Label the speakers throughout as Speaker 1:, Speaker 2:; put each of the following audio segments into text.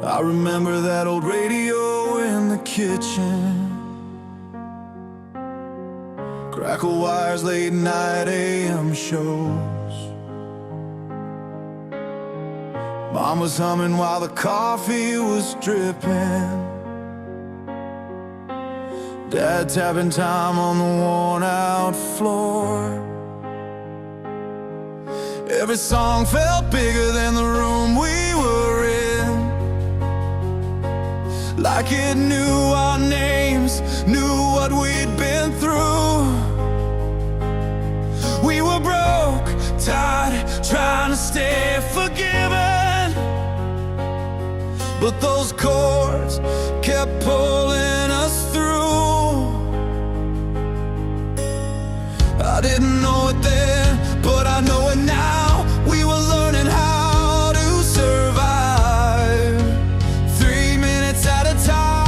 Speaker 1: I remember that old radio in the kitchen, crackle wires, late night AM shows. Mom was humming while the coffee was dripping, Dad tapping time on the worn out floor. Every song felt bigger than the room we were in, like it knew our names, knew what we'd been through. We were broke, tired, trying to stay forgiven, but those chords kept pulling us through. I didn't know it then, but I know it now. We were learning how to survive, 3 minutes at a time.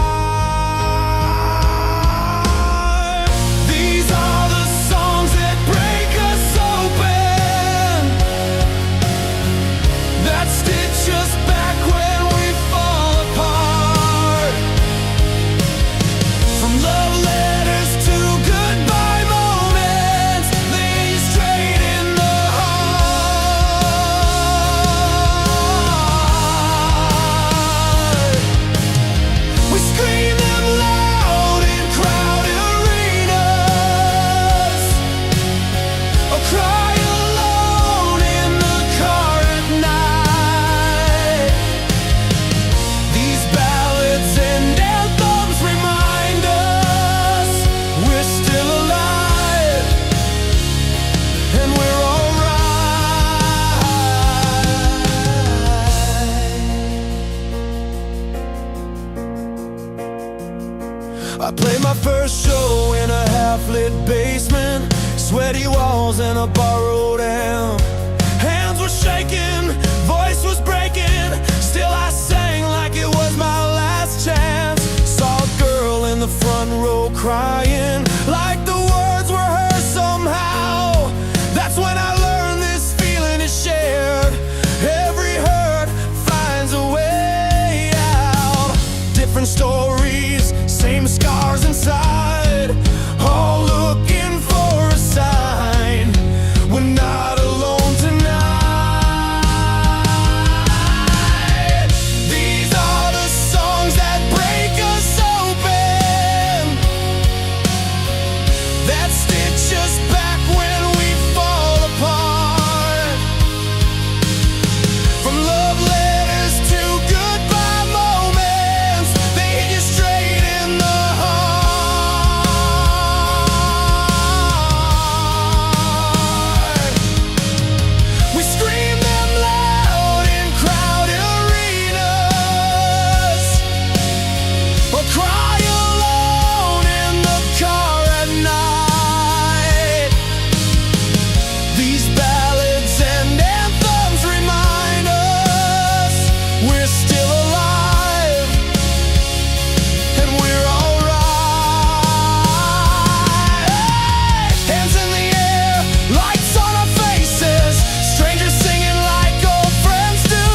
Speaker 1: These are the songs that break us open, that stitch us back when we fall apart. From love letters to goodbye moments, they hit you straight in the heart. We scream them loud in crowded arenas, or cry alone in the car at night. These ballads and anthems remind us we're still alive and we're alright. I played my first show in a half-lit basement, sweaty walls and a borrowed amp. Hands were shaking, voice was breaking, still I sang like it was my last chance. Saw a girl in the front row crying, like the words were hers somehow. That's when I learned this feeling is shared. Every hurt finds a way out. Different stories, same scars inside, all looking for a sign. We're not alone tonight. These are the songs that break us open, that stitch us back when we fall apart. From love letters to goodbye moments, they hit you straight in the heart. We scream them loud in crowded arenas, or cry alone in the car at night. These ballads and anthems remind us we're still alive and we're alright. Hands in the air, lights on our faces, strangers singing like old friends do.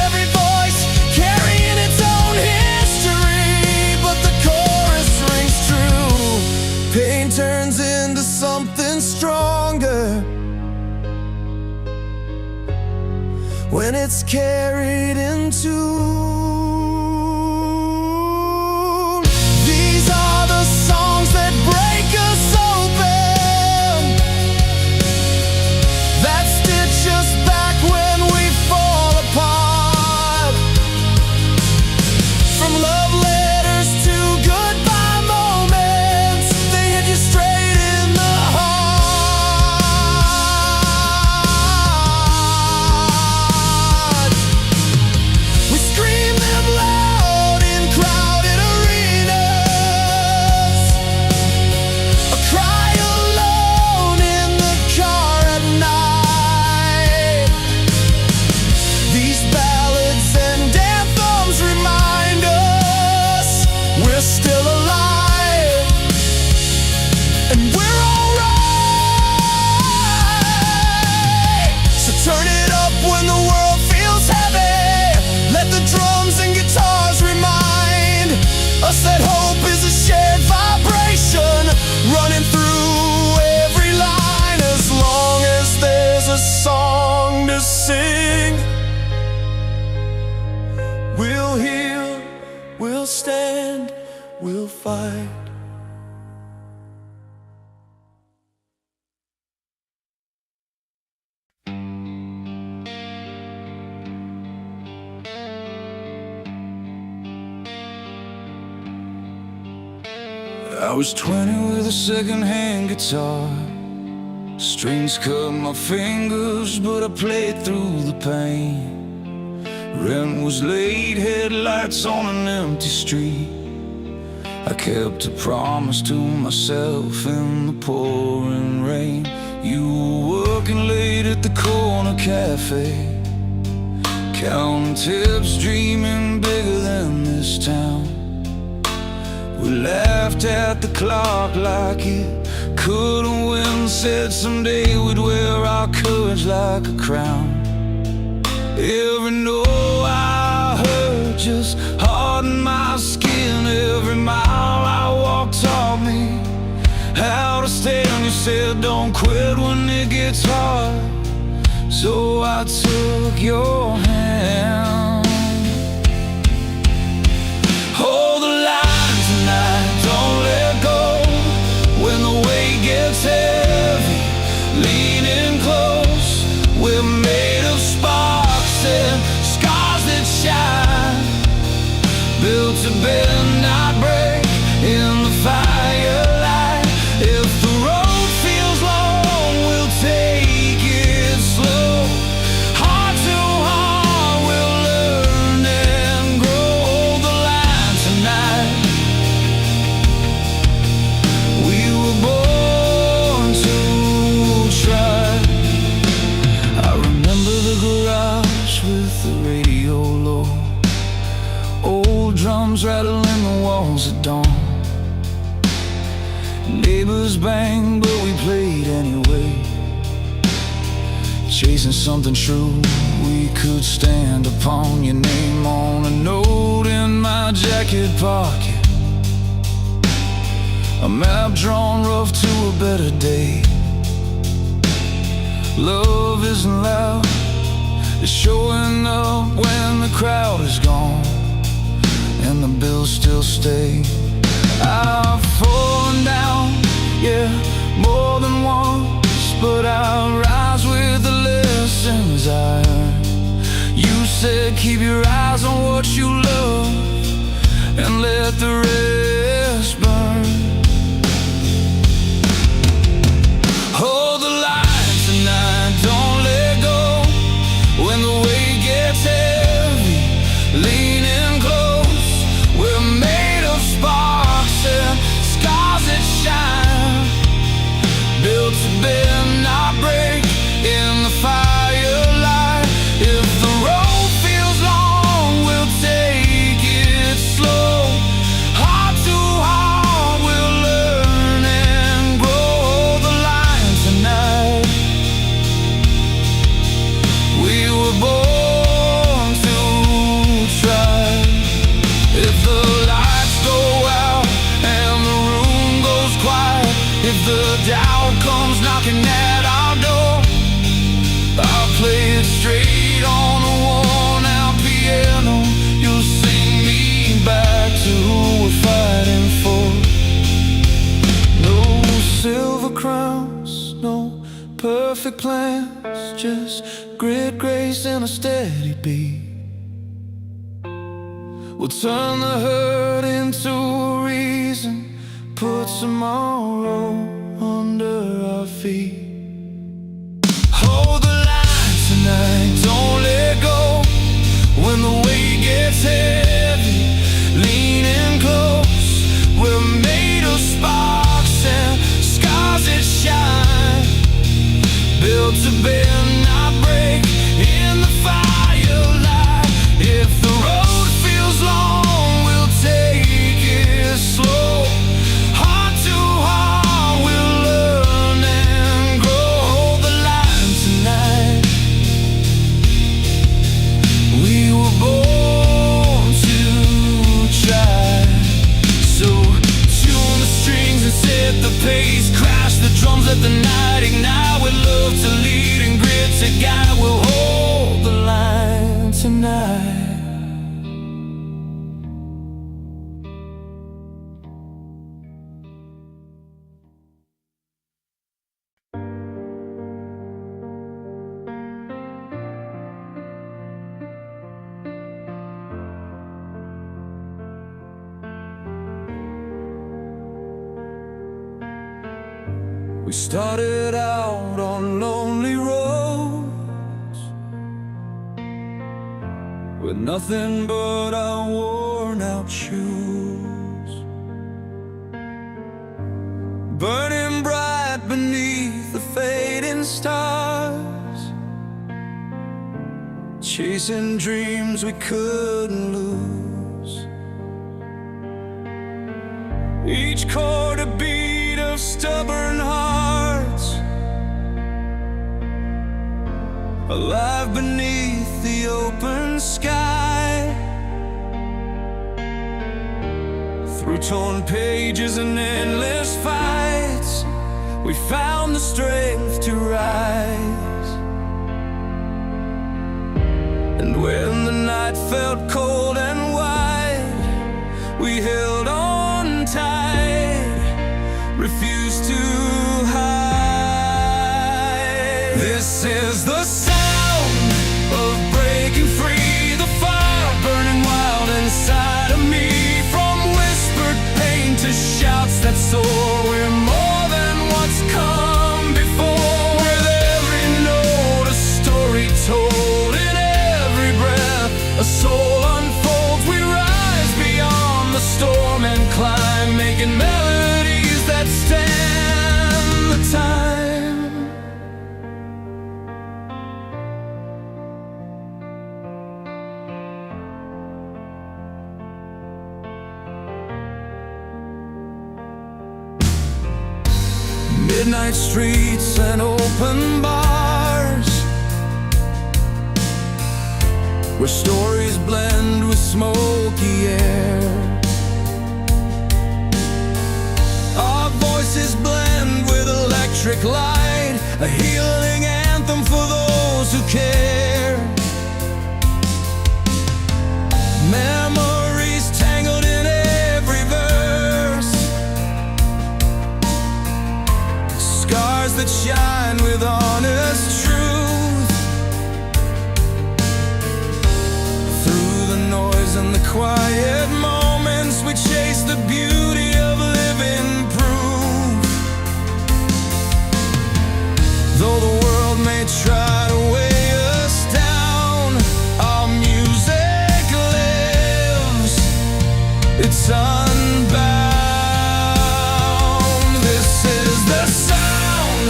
Speaker 1: Every voice carrying its own history, but the chorus rings true. Pain turns into something stronger when it's carried in tune. These are the songs that break us open, that stitch us back when we fall apart. From love letters to goodbye moments, they hit you straight in the heart. We scream we'll fight. I was 20 with a second-hand guitar. Strings cut my fingers, but I played through the pain. Rent was late, headlights on an empty street. I kept a promise to myself in the pouring rain. You were working late at the corner cafe, counting tips, dreaming bigger than this town. We laughed at the clock like it couldn't win. Said someday we'd wear our courage like a crown. Every no I heard just hardened my skin. Every mile I walked taught me how to stand. You said don't quit when it gets hard, so I took your hand. Hold the line tonight, don't let go. When the weight gets heavy, lean in close. We're made of sparks and scars that shine, built to bend, not break in the firelight. If the road feels long, we'll take it slow. Heart to heart, we'll learn and grow. Hold the line tonight. We were born to try. I remember the garage with the radio low, old drums rattling the walls at dawn. Neighbors bang, but we played anyway. Chasing something true we could stand upon. Your name on a note in my jacket pocket, a map drawn rough to a better day. Love isn't loud, it's showing up when the crowd is gone and the bills still stay. I've fallen down, yeah, more than once, but I'll rise with the lessons I learned. You said keep your eyes on what you love and let the rest burn. Hold the line tonight, don't let go. When the weight gets heavy, lean in close. We're made of sparks and scars that shine, built to bend, not break in the firelight. If the road feels long, we'll take it slow. Heart to heart, we'll learn and grow. Hold the line tonight. We were born to try. If the lights go out and the room goes quiet, if the doubt comes knocking at our door, I'll play it straight on a worn-out piano. You'll sing me back to who we're fighting for. No silver crowns, no perfect plans, just grit, grace, and a steady beat. We'll turn the hurt into a reason, put tomorrow under our feet. Hold the line tonight, don't let go. When the weight gets heavy, lean in close. We're made of sparks and scars that shine, built to bend, not break in the firelight. If the road feels long, we'll take it slow. Heart to heart, we'll learn and We started out on lonely roads with nothing but our worn out shoes, burning bright beneath the fading stars, chasing dreams we couldn't lose. Each chord a beat of stubborn hearts, alive beneath the open sky. Through torn pages and endless fights, we found the strength to rise. And when the night felt cold and wide, we held on tight, refused to hide. This is the sound of breaking free, the fire burning wild inside of me. From whispered pain to shouts that soar, we're more than what's come before. With every note a story told, in every breath a soul unfolds. We rise beyond the storm and climb, making melodies that stand the time. Midnight streets and open bars, where stories blend with smoky air. Our voices blend with electric light, a healing anthem for those who care. Memories tangled in every verse, scars that shine with honest truth. Through the noise and the quiet moments, we chase the beauty of living proof. Though the world may try to weigh us down, our music lives, it's unbound. This is the sound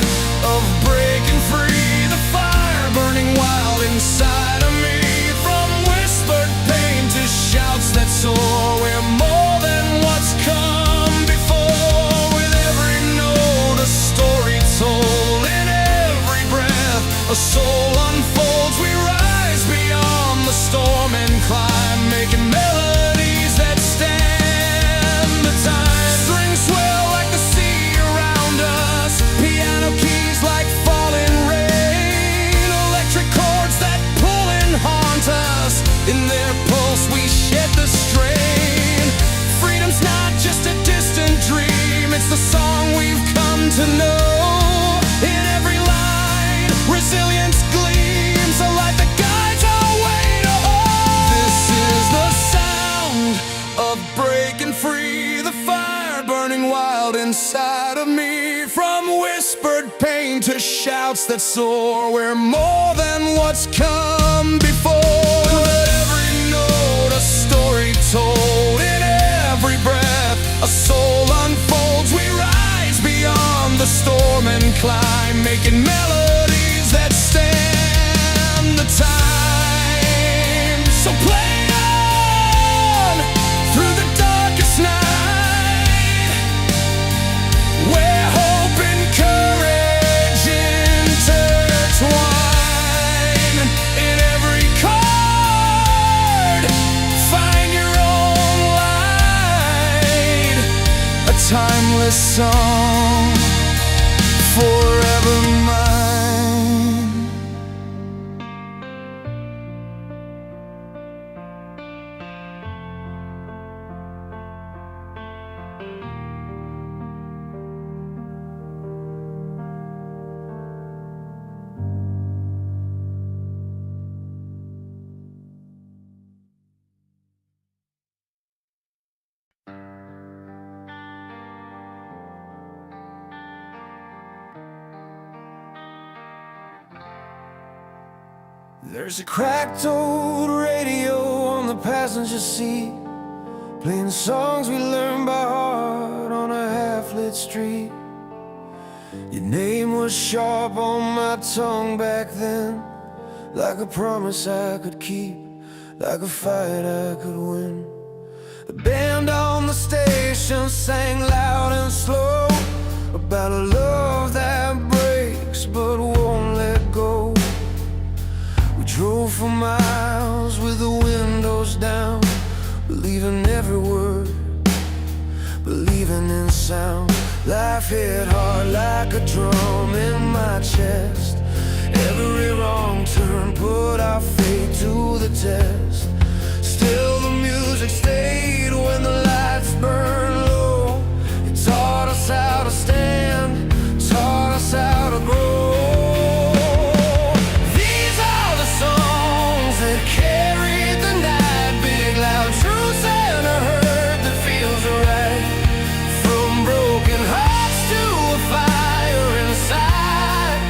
Speaker 1: of breaking free, the fire burning wild inside of me. From whispered pain to shouts that soar, we're more than what's come before. With every note a story told, in every breath a soul unfolds. We rise beyond the storm and climb, making melodies that stand the time. Strings swell like the sea around us, piano keys like falling rain, electric chords that pull and haunt us. In their pulse we shed the strain. Freedom's not just a distant dream, it's the song we've come to know. In every line, resilience gleams, a light that guides our way to home. This is the sound of breaking free, the fire burning wild inside of me. From whispered pain to shouts that soar, we're more than what's come before. With every note a story told, in every breath a soul unfolds. We rise beyond the storm and climb, making melodies that stand the time. So play on through the darkest night, where hope and courage intertwine. In every chord find your own light, a timeless song forever mine. There's a cracked old radio on the passenger seat, playing songs we learned by heart on a half-lit street. Your name was sharp on my tongue back then, like a promise I could keep, like a fight I could win. The band on the station sang loud and slow about a love that breaks but won't let go. We drove for miles with the windows down, believing every word, believing in sound. Life hit hard like a drum in my chest. Every wrong turn put our fate to the test. Still the music stayed when the lights burned low. It taught us how to stand, taught us how to grow. These are the songs that carried the night, big loud truths and a hurt that feels right. From broken hearts to a fire inside,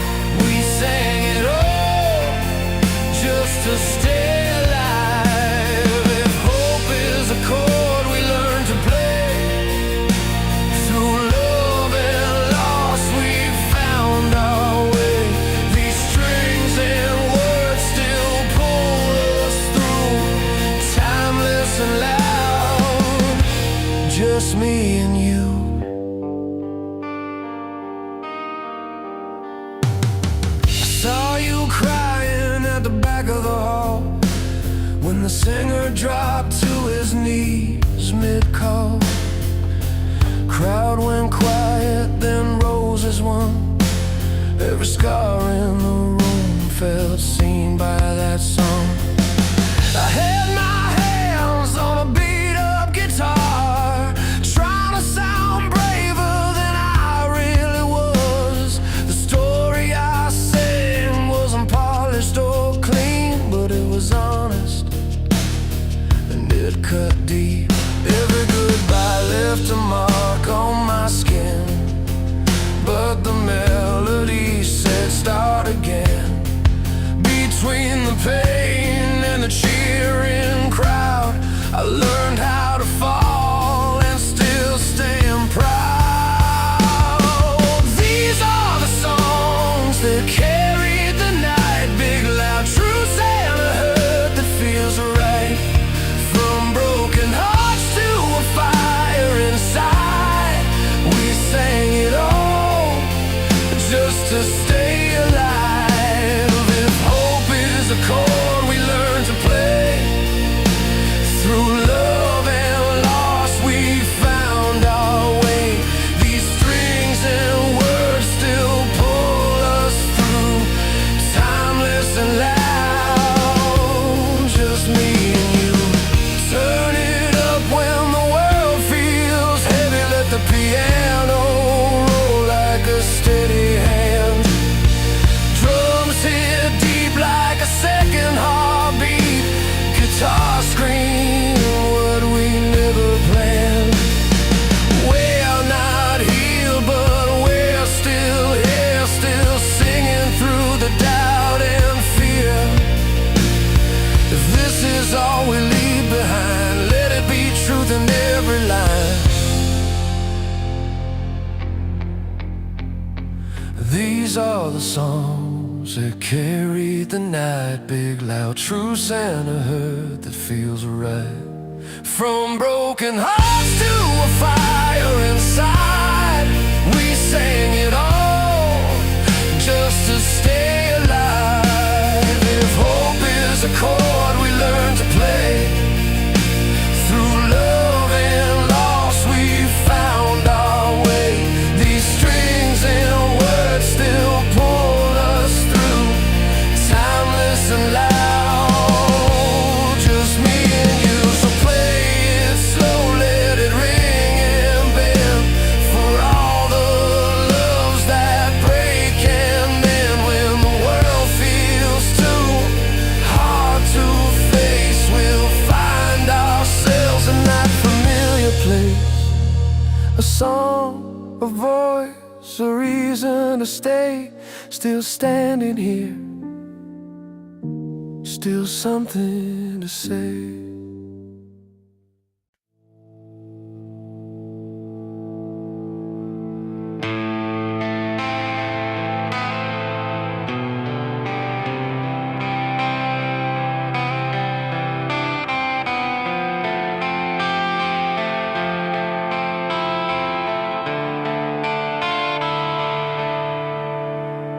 Speaker 1: we sang it all just to stay. Just me and you. I saw you crying at the back of the hall when the singer dropped to his knees mid-call. Crowd went quiet, then rose as one. Every scar in the room felt seen by that song. I had my hands on a beat-up guitar, trying to sound braver than I really was. The story I sang wasn't polished or clean, but it was honest, and it cut deep. Every goodbye left a mark on my skin, but the melody said start again. Between the pain and the cheering crowd, I learned how to fall and still stand proud. These are the songs that carried the night, big loud truths and a hurt that feels right. From broken hearts to a fire inside, we sang it all just to stay alive. If hope is a chord we learn to play, through love and loss we found our way. These strings and words still pull us through, timeless and loud, just me and you. Turn it up when the world feels heavy, let the piano roll like a steady hand. Drums hit deep like a second heartbeat, guitar scream what we never planned. We're not healed, but we're still here, still singing through the doubt and fear. If this is all we leave behind, let it be truth in every line. These are the songs that carried the night, big loud truths and a hurt that feels right. From broken hearts to a fire inside, we sang it all just to stay alive. If hope is a chord we learn to play, through love and loss we found our way. These strings and words still pull us through, timeless and loud, just me and you. So play it slow, let it ring and bend, for all the loves that break and mend. When the world feels too hard to face, we'll find ourselves in that familiar place. A song, a voice, a reason to stay, still standing here. still something to say.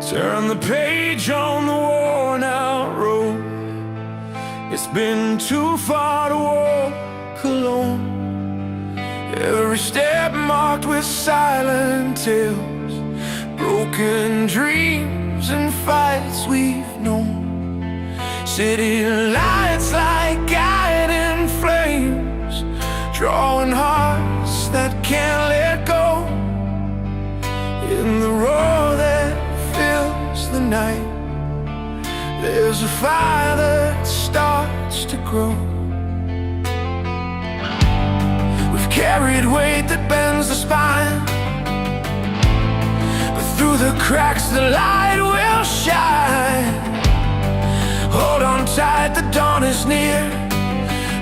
Speaker 1: Turn the page on the worn out road. It's been too far to walk alone. Every step marked with silent tales, broken dreams and fights we've known. City lights like guiding flames, drawing hearts that can't let go. In the roar that fills the night, there's a fire that starts to grow. We've carried weight that bends the spine, but through the cracks the light will shine. Hold on tight, the dawn is near.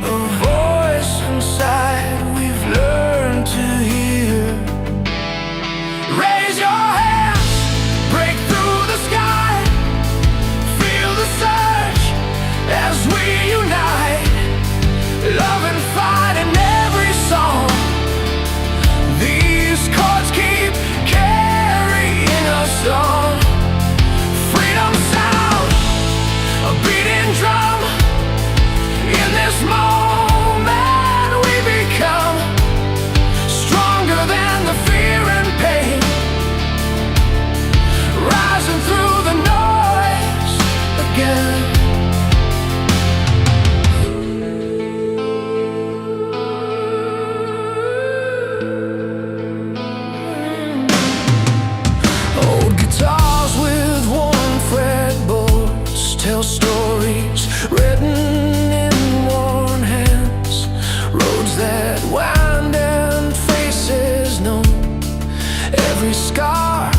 Speaker 1: A voice inside we've learned to hear. Raise your hands, break through the sky. Feel the surge as we unite. Love and fight in every song. These chords keep carrying us on. Freedom sound, a beating drum. In this moment we become stronger than the fear and pain, rising through the noise again. Old guitars with worn fretboards tell stories written in worn hands. Roads that wind and faces known. Every scar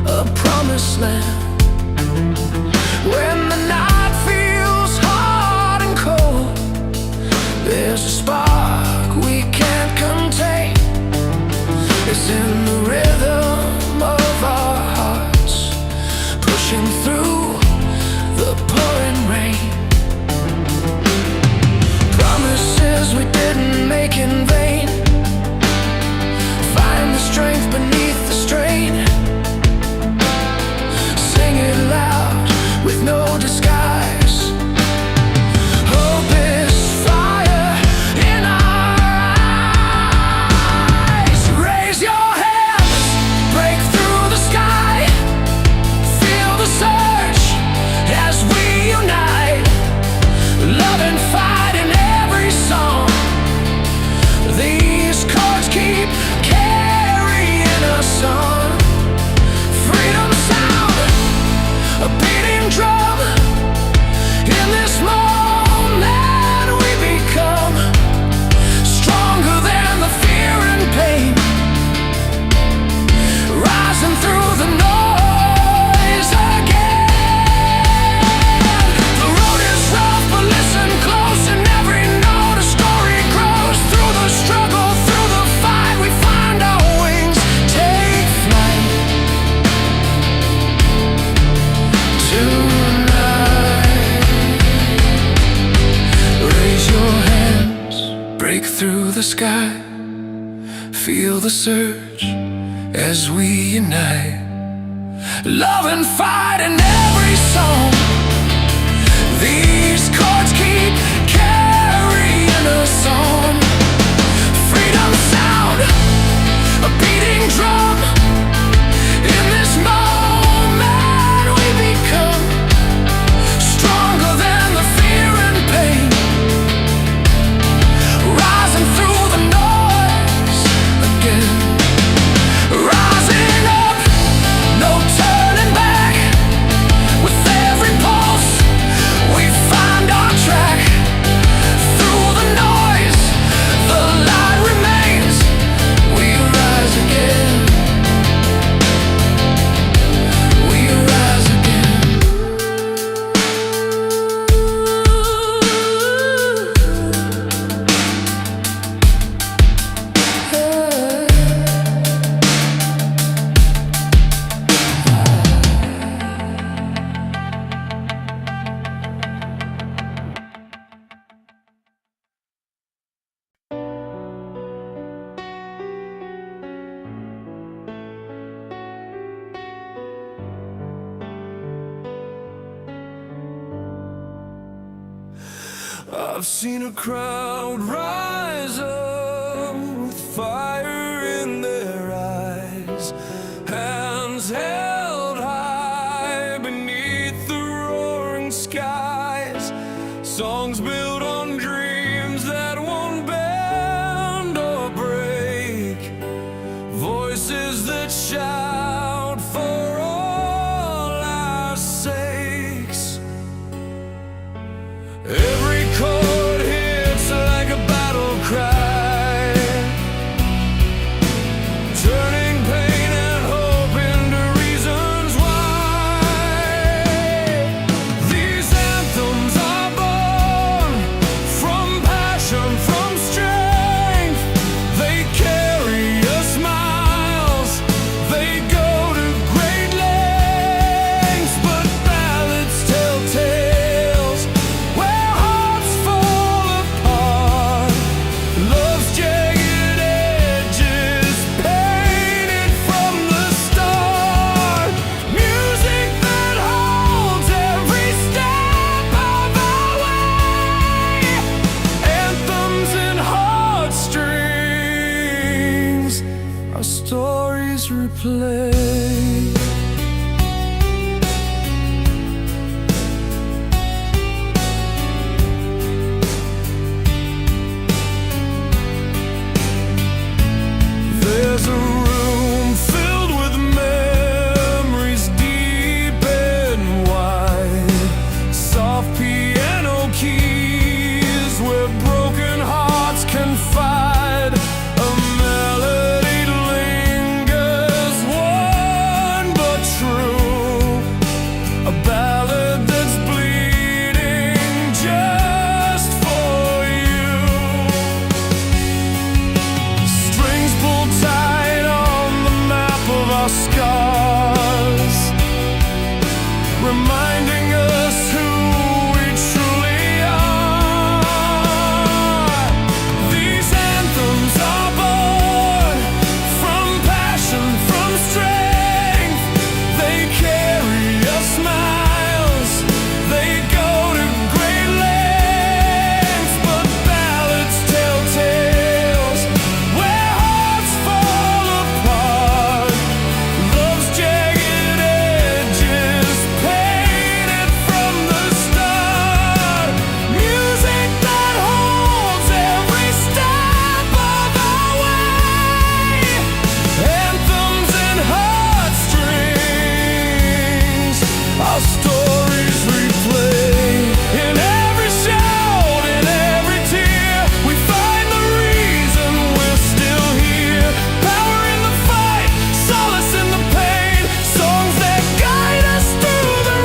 Speaker 1: a promised land. When the night feels hard and cold, there's a spark we can't contain. It's in the rhythm of our hearts, pushing through the pouring rain. Promises we didn't make in vain. Find the strength beneath the strain. Sing it loud with no disguise. Hope is fire in our eyes. Raise your hands, break through the sky. Feel the surge as we unite. Love and fight in every song. These chords keep carrying us on. Freedom sound, a beating drum. In this moment we become stronger than the fear and pain, rising through the noise again. The road is rough, but listen close. In every note a story grows. Through the struggle, through the fight, we find our wings. Take flight tonight. Raise your hands, break through the sky. Feel the surge as we unite. Love and fight in every song. These chords keep carrying us on. Freedom sound, a beating drum. In this moment we become stronger than the fear and pain, rising through the noise again. Rising up, no turning back. With every pulse we find our track. Through the noise I've seen a crowd rise up with fire in their eyes, hands held high beneath the roaring skies, songs built on dreams that won't bend or break, voices that shout for all our sakes. Every chord hits like a battle cry, turning pain and hope into reasons why. These anthems are born from passion, from strength. They carry us miles, they go to great lengths. But ballads tell tales where hearts fall apart, love's jagged edges painted from the start, music that holds every step of our way, anthems and heartstrings, our stories replay. There's a room filled with memories deep and wide, soft piano keys where broken hearts confide. A melody lingers, one but true, a ballad that's bleeding just for you. Strings pulled tight on the map of our scars, reminding us who we truly are. These anthems are born from passion, from strength. They carry us miles, they go to great lengths. But ballads tell tales where hearts fall apart, love's jagged edges painted from the start, music that holds every step of our way, anthems and heartstrings, our stories replay. In every shout, in every tear, we find the reason we're still here. Power in the fight, solace in the pain, songs that guide us through the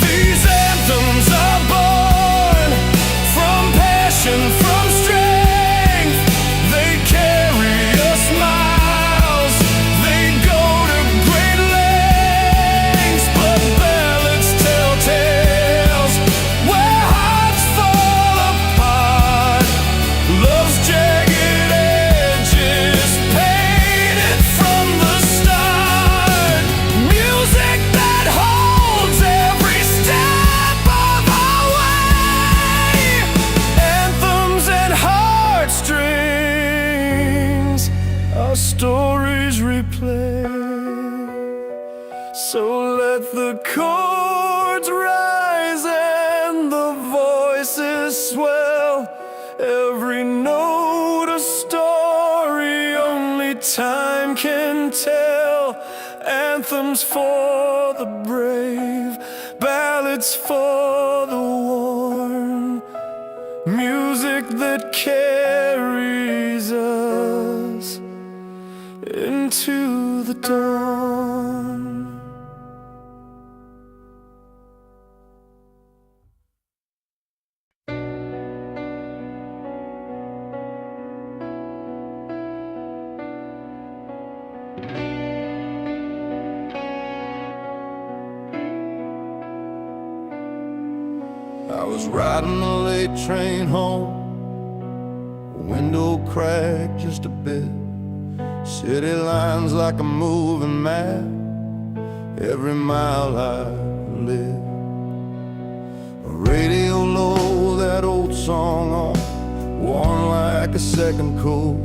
Speaker 1: These anthems are born from passion, from strength. They carry us miles, they go to great lengths. But ballads tell tales where hearts fall apart, love's jagged edges painted from the start, music that holds every step of our way, anthems and heartstrings, our stories replay. So let the chords rise and the voices swell, every note a story only time can tell. Anthems for the brave, ballads for the worn, music that carries us into the dawn. I was riding the late train home when window cracked just a bit. City lines like a moving map, every mile I live. Radio low, that old song on, worn like a second coat.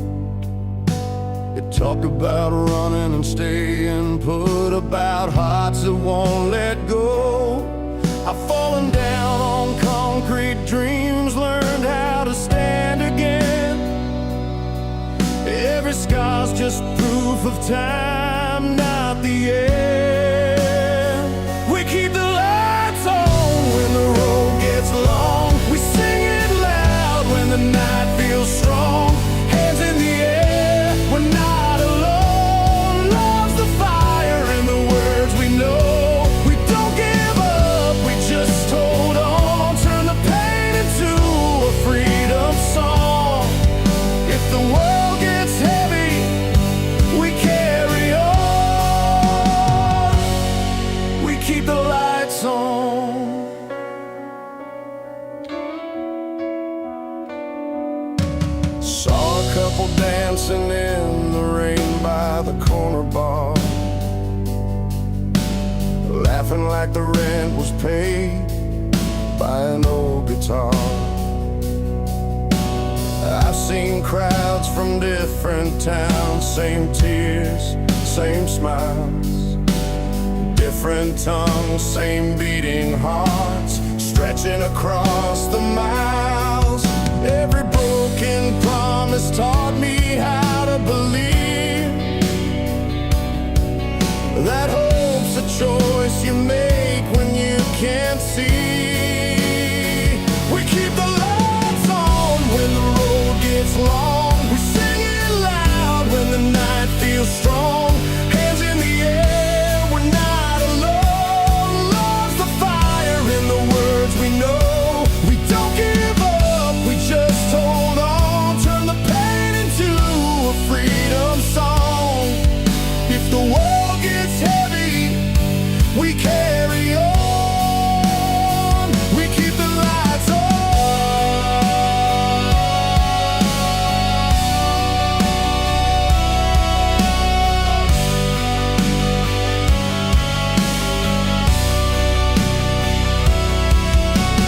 Speaker 1: It talked about running and staying put, about hearts that won't let go. I've fallen down on concrete dreams, learned how to stand again. Every scar's just proof of time, not the end. We keep the lights on when the road gets long. We sing it loud when the night feels strong. Hands in the air, we're not alone. Love's the fire in the words we know. We don't give up, we just hold on. Turn the pain into a freedom song. If the world gets heavy, we carry on. We keep the lights on. Saw a couple dancing in the rain by the corner bar, laughing like the rent was paid by an old guitar. I've seen crowds from different towns, same tears, same smiles, different tongues, same beating hearts, stretching across the miles. Every broken promise taught me how to believe that hope's a choice you make when you can't see. We keep the lights on when the road gets long. We sing it loud when the night feels strong. Hands in the air, we're not alone. Love's the fire in the words we know. We don't give up, we just hold on. Turn the pain into a freedom song. If the world gets heavy, we carry on. We keep the lights on.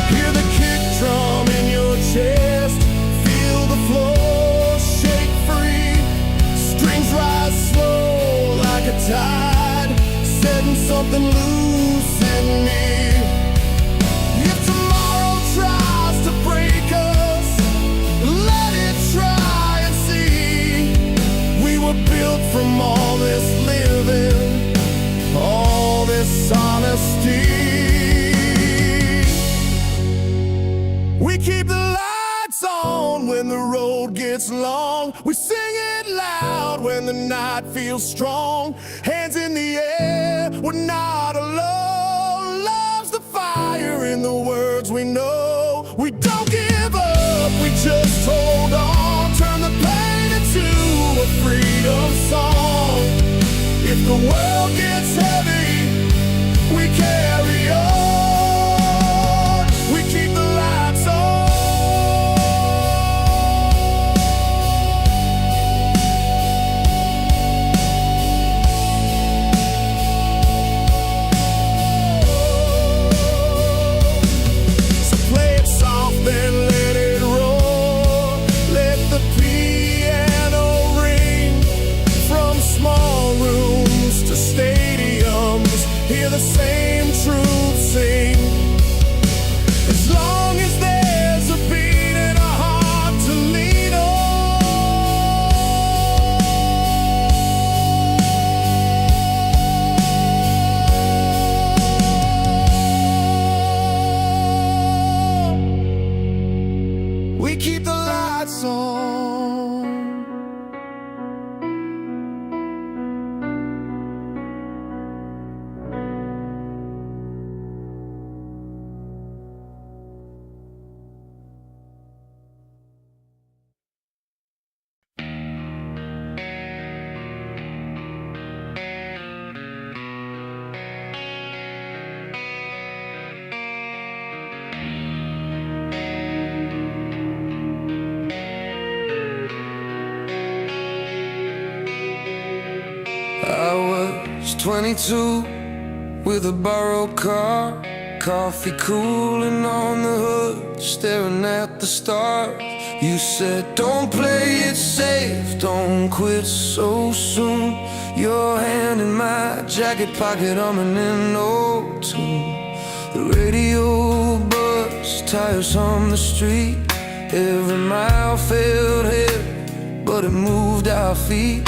Speaker 1: Hear the kick drum in your chest, feel the floor shake free. Strings rise slow like a tide, setting something loose in me. If tomorrow tries to break us, let it try and see. We were built from all this living, all this honesty. We keep the lights on when the road gets long. We sing it loud when the night feels strong. Hands in the air, we're not alone. Love's the fire in the words we know. We don't give up, we just hold on. Turn the pain into a freedom song. If the world gets heavy, we carry on. We keep the lights on. So play it soft, then let it roar. Let the piano ring. From small rooms to stadiums, hear the same was 22 with a borrowed car, coffee cooling on the hood, staring at the stars. You said, don't play it safe, don't quit so soon. Your hand in my jacket pocket, humming in O2. The radio buzzed, tires hum the street. Every mile felt heavy, but it moved our feet.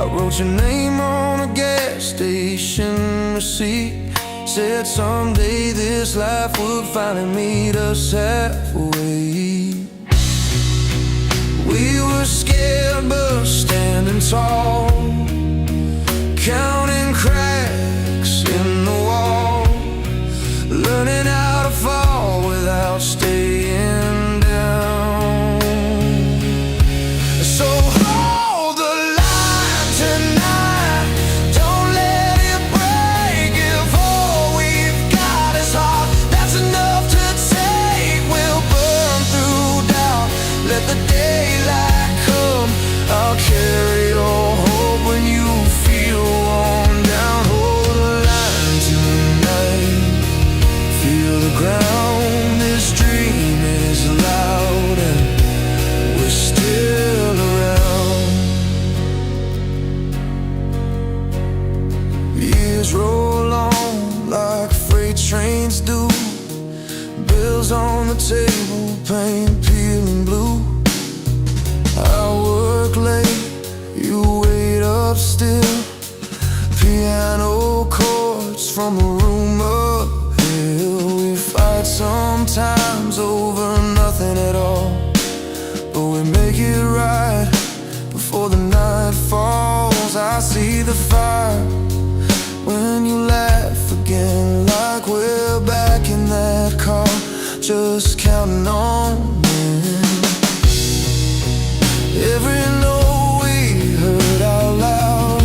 Speaker 1: I wrote your name on a gas station receipt. Said someday this life would finally meet us halfway. We were scared but standing tall, counting cracks in the wall, learning how to fall without staying down. So hold the line tonight, don't let it break. If all we've got is heart, that's enough to take. We'll burn through doubt, let the daylight come. I'll carry your hope when you feel worn down. Hold the line tonight, feel the ground. This dream is loud and we're still around. Years roll on like freight trains do, bills on the table, paint peeling blue. I work late, you wait up still, piano chords from a room uphill. We fight sometimes over nothing at all, but we make it right before the night falls. I see the fire when you laugh again, like we're back in that car, just counting on men. Every note we heard out loud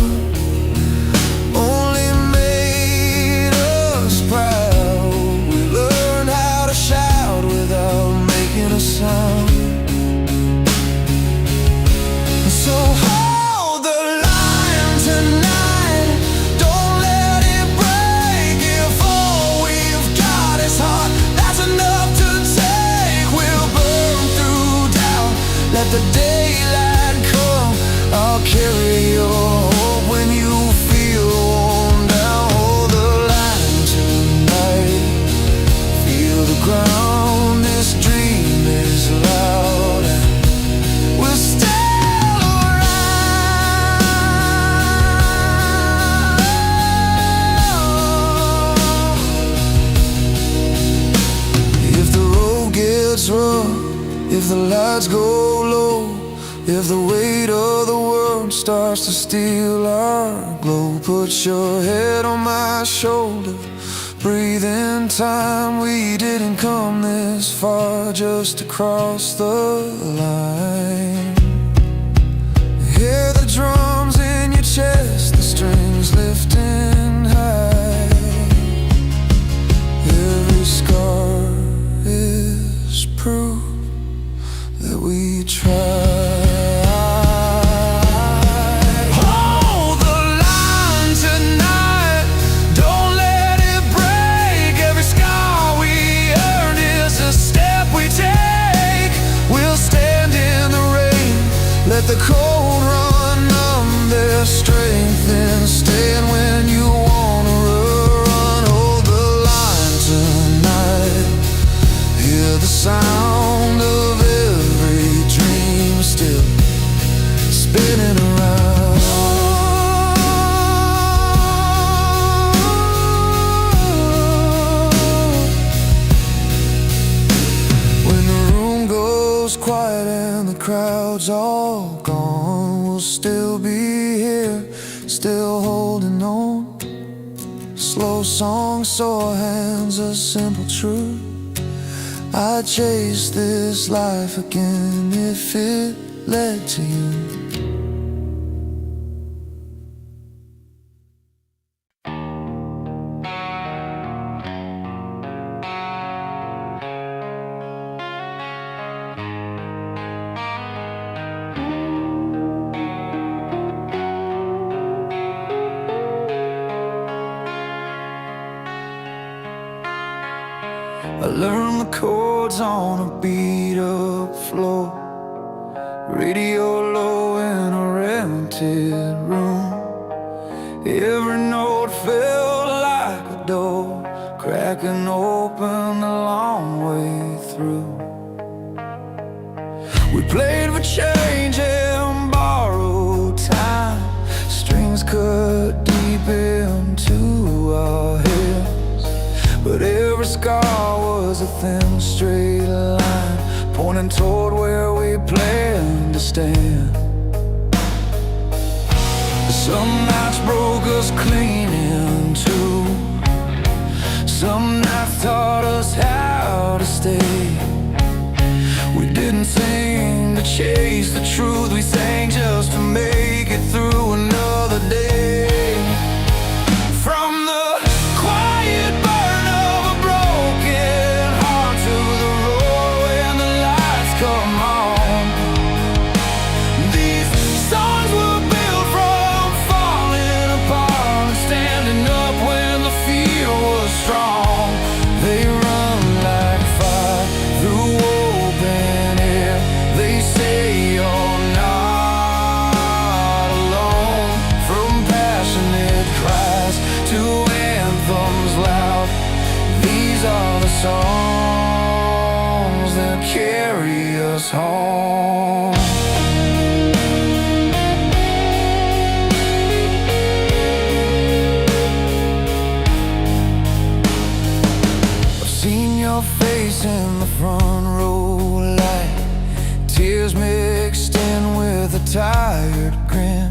Speaker 1: only made us proud. We learned how to shout without making a sound. So hold the line tonight, don't let it break. If all we've got is heart, that's enough to take. We'll burn through doubt, let the daylight come. I'll carry your hope when you feel worn down. Hold the line tonight, feel the ground. This dream is loud and we're still rough, if the lights go low, if the weight of the world starts to steal our glow, put your head on my shoulder, breathe in time. We didn't come this far just to cross the line. Hear the drums in your chest, the strings lifting high. Every scar is proof that we tried. Hold the line tonight, don't let it break. Every scar we earn is a step we take. We'll stand in the rain, let the cold run numb their strength, and stand when you wanna run. Hold the line tonight, hear the sound of every dream still spinning around. When the room goes quiet and the crowd's all gone, we'll still be here, still holding on. Slow song, sore hands, a simple truth. I'd chase this life again if it led to you. I learned the chords on a beat-up floor, radio low in a rented room. Every note felt like a door, cracking open a long way through. We played for change and borrowed time, strings cut deep into our heads, but every scar was a thin straight line pointing toward where we planned to stand. Some nights broke us clean in two, some nights taught us how to stay. We didn't sing to chase the truth, we sang just to make it through another day. From the quiet burn of a broken heart to the roar when the lights come on. These songs were built from falling apart and standing up when the fear was strong. They run like fire through open air. They say you're not alone. From passionate cries to anthems loud, these are the songs that carry us home. I've seen your face in the front row light, tears mixed in with a tired grin.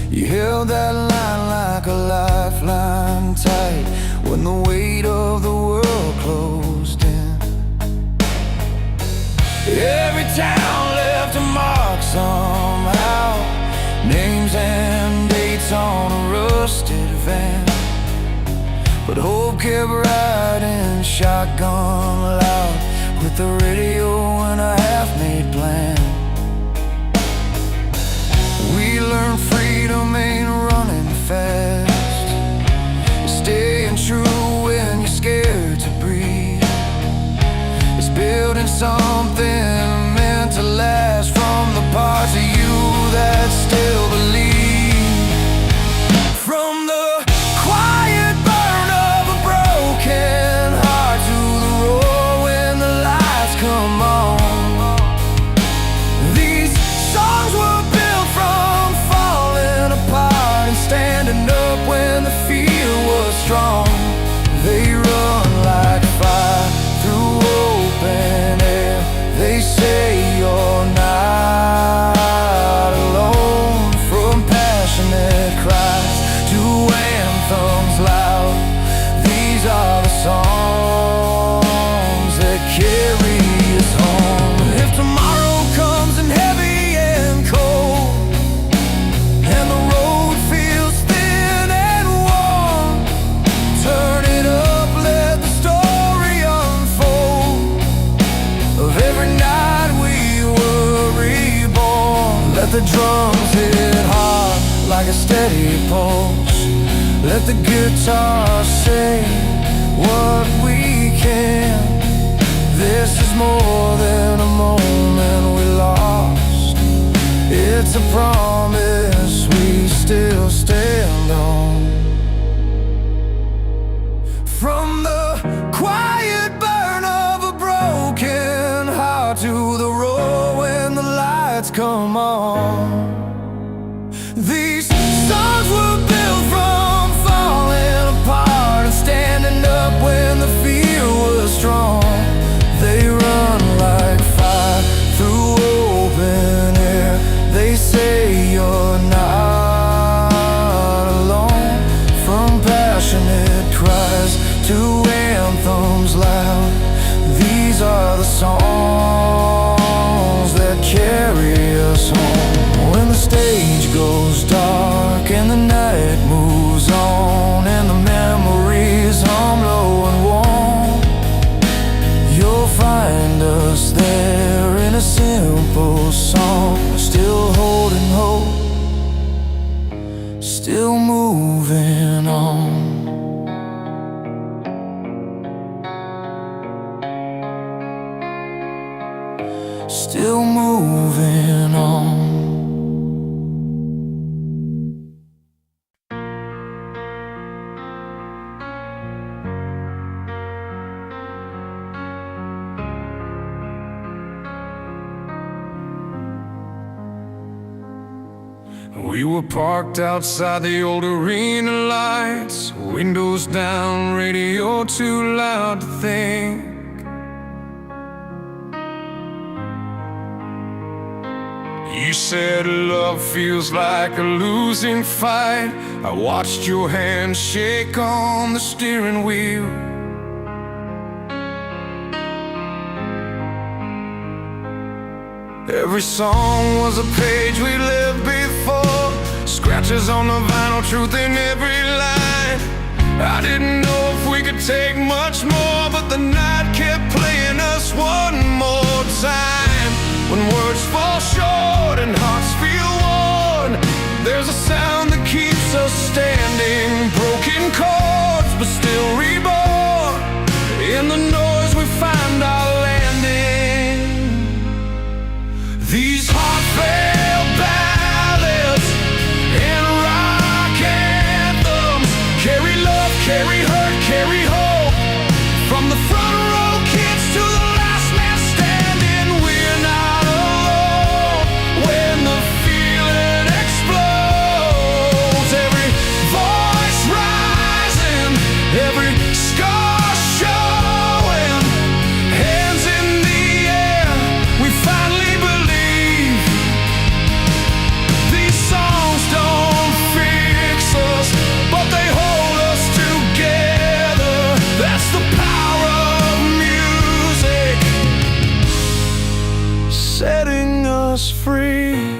Speaker 1: You held that line like a lifeline tight when the weight of the world closed in. Every town left a mark somehow, names and dates on a rusted van, but hope kept riding shotgun loud with the radio and a half-made plan. We learned freedom ain't running fast, it's staying true when you're scared to breathe. It's building something meant to last from the parts of you that still believe. From the quiet burn of a broken heart to the roar when the lights come on. These songs were built from falling apart and standing up when the fear was strong. They run like fire through open air. They say you're not alone. From passionate cries to anthems loud, these are the songs that carry us home. If tomorrow comes in heavy and cold, and the road feels thin and warm, turn it up, let the story unfold of every night we were reborn. Let the drums hit hard like a steady pulse, let the guitar say what we can. This is more than a moment we lost, it's a promise we still stand on. From the quiet burn of a broken heart to the roar when the lights come on. These songs were built from falling apart and standing up when the fear was strong. They run like fire through open air. They say you're not alone. From passionate cries to anthems loud, these are the songs that carry us home. When the stage goes dark and the night moves on and the memories hum low and warm, you'll find us there in a simple song, still holding hope, still moving on. We were parked outside the old arena lights, windows down, radio too loud to think. You said love feels like a losing fight. I watched your hand shake on the steering wheel. Every song was a page we lived before, scratches on the vinyl, truth in every line. I didn't know if we could take much more, but the night kept playing us one more time. When words fall short and hearts feel worn, there's a sound that keeps us standing. Broken chords, but still reborn. In the noise we find our landing. These heartfelt ballads and rock anthems carry love, carry hurt, carry hope. From the front row kids to the last man standing, we're not alone when the feeling explodes. Every voice rising, every scar showing, hands in the air, we finally believe. These songs don't fix us, but they hold us together. That's the power of music, setting us free.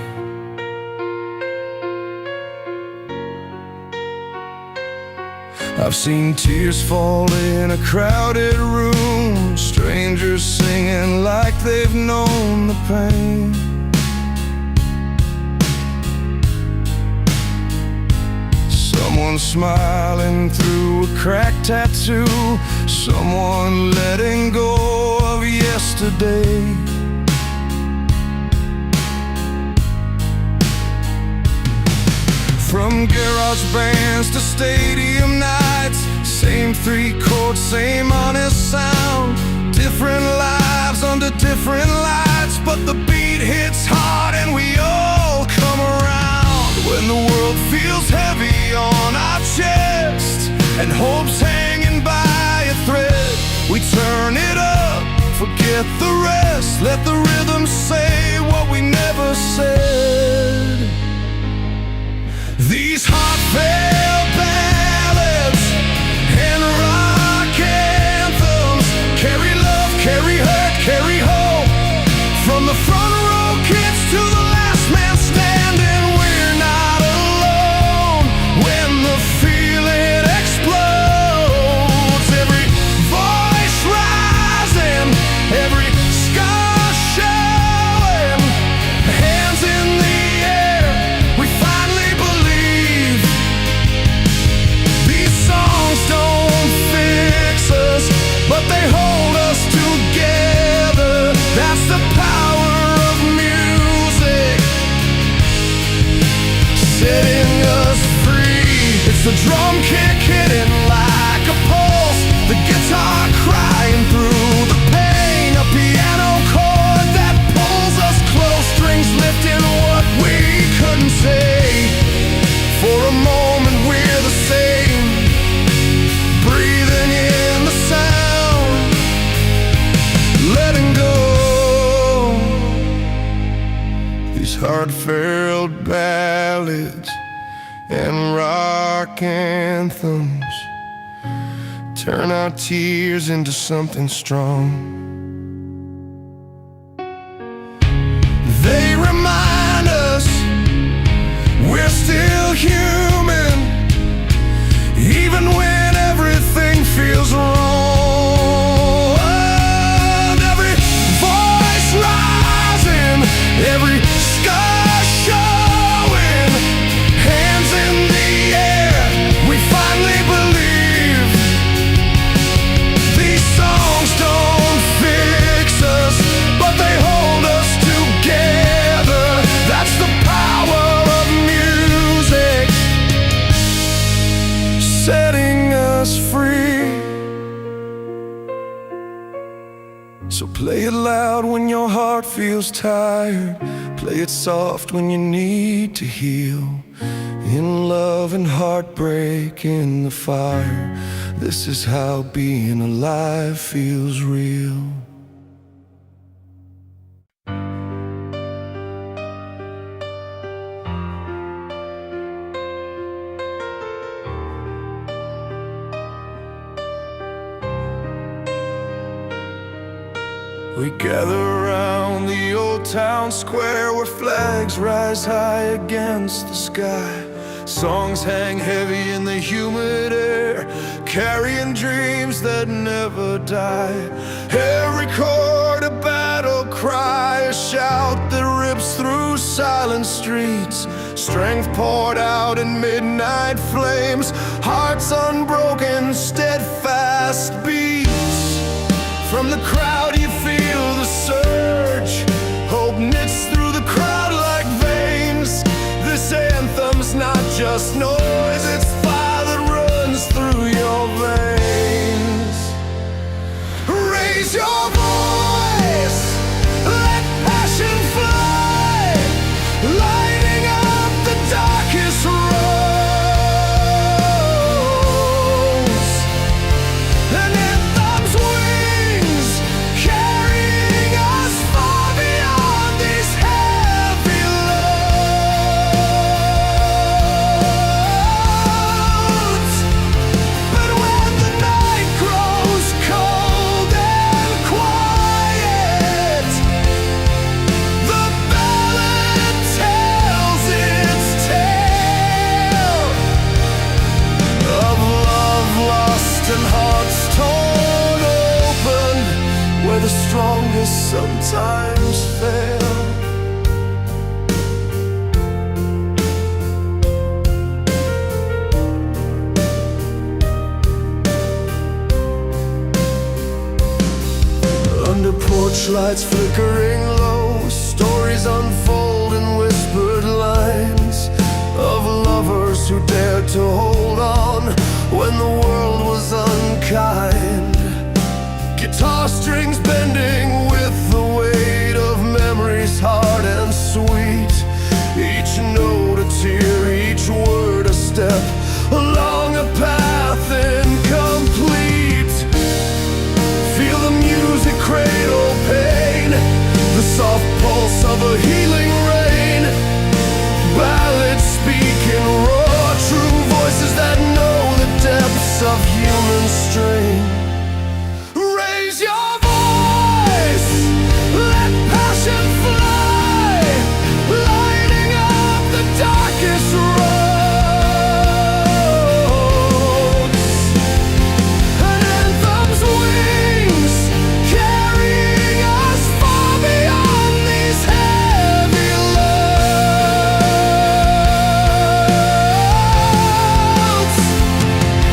Speaker 1: I've seen tears fall in a crowded room, strangers singing like they've known the pain. Someone smiling through a cracked tattoo, someone letting go of yesterday. From garage bands to stadium nights, same three chords, same honest sound. Different lives under different lights, but the beat hits hard and we all come around. When the world feels heavy on our chest and hope's hanging by a thread, we turn it up, forget the rest, let the rhythm say what we never said. These heartfelt ballads and rock anthems carry love, carry hurt, carry hope. From the front row kids to the last man standing, we're not alone when the feeling explodes. Every voice rising, every scar showing, hands in the air, we finally believe. These songs don't fix us, but they hold us together. That's the power of music, setting us free. It's the drum kick hitting like a pulse, the guitar crying through the pain, a piano chord that pulls us close, strings lifting what we couldn't say. For a moment we're the same, breathing in the sound, letting go. These heartfelt ballads and rock anthems turn our tears into something strong. They remind us we're still human, even when everything feels wrong. Every voice rising, every scar showing, hands in the air, we finally believe. These songs don't fix us, but they hold us together. That's the power of music, setting us free. So play it loud when your heart feels tired, play it soft when you need to heal. In love and heartbreak, in the fire. This is how being alive feels real. We gather around the old town square, where flags rise high against the sky. Songs hang heavy in the humid air, carrying dreams that never die. Every chord a battle cry, a shout that rips through silent streets. Strength poured out in midnight flames, hearts unbroken, steadfast beats. From the crowd you feel the surge, hope knits through the crowd like veins. This anthem's not just noise, it's fire that runs through your veins. Raise your voice, let passion fly, lighting up the darkest roads. And anthem's wings, carrying us far beyond these heavy loads. But when the night grows cold and quiet, the ballad tells its tale of love lost and hearts torn open, where the strongest sometimes fail. Under porch lights flickering low, stories unfold in whispered lines of lovers who dared to hold on when the world was unkind. Guitar strings bending with the weight of memories hard and sweet. Each note a tear, each word a step along a path incomplete. Feel the music cradle pain, the soft pulse of a healing rain. Ballads speak in raw, true voices that know the depths of human strain. Raise your voice, let passion fly, lighting up the darkest roads. An anthem's wings, carrying us far beyond these heavy loads.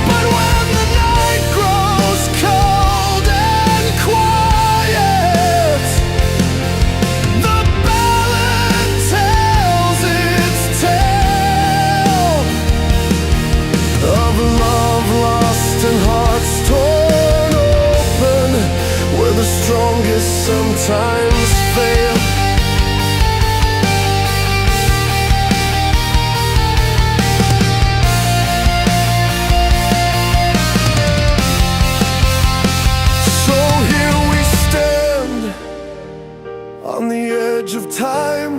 Speaker 1: But when the night grows cold and quiet, the ballad tells its tale of love lost and hearts torn open, where the strongest sometimes fail. So here we stand on the edge of time,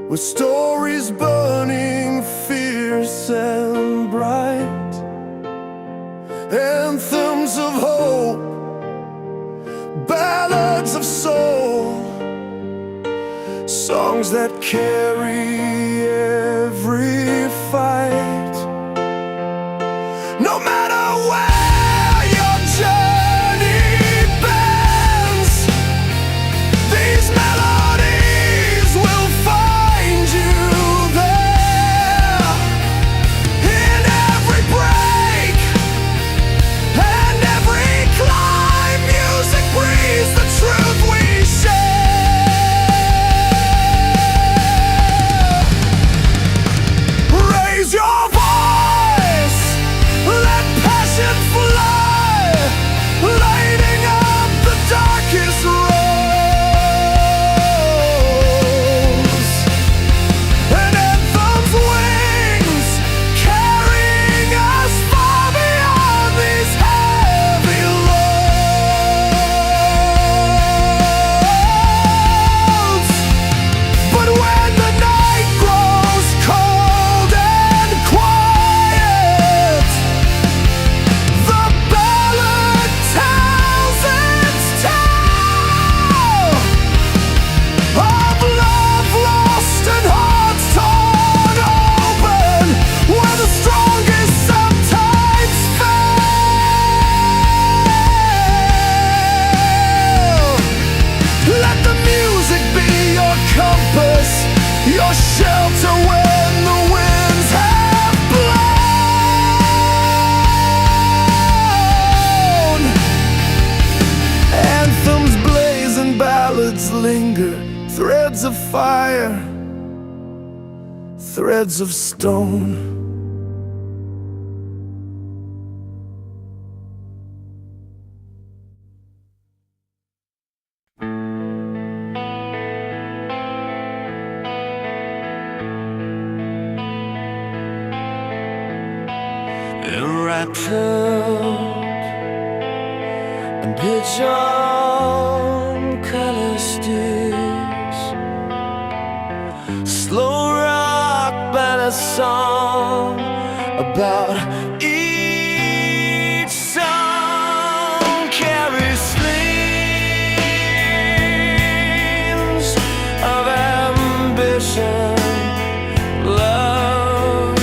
Speaker 1: with stories burning fierce and bright. Anthems of hope, ballads of soul, songs that carry every fight. No matter where your journey bends, these melodies will find you there. In every break and every climb, music breathes the truth we share. fire, threads of stone. Rattled and pigeon color sticks, slow rock band, a song about each song carries streams of ambition, love,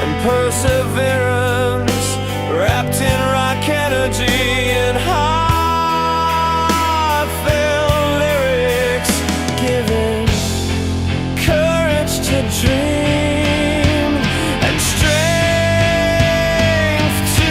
Speaker 1: and perseverance, wrapped in rock energy and heartfelt lyrics, giving courage to dream and strength to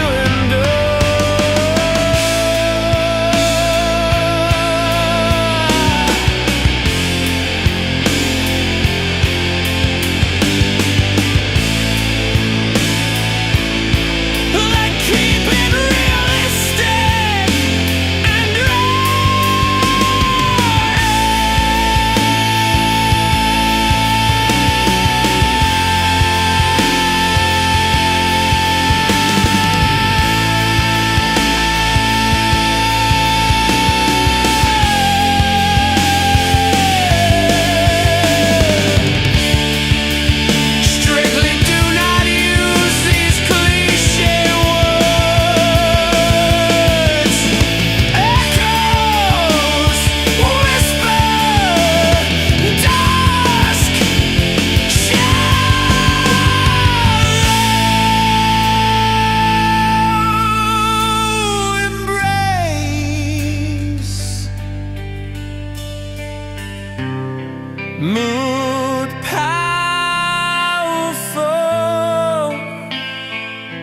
Speaker 1: mood, powerful,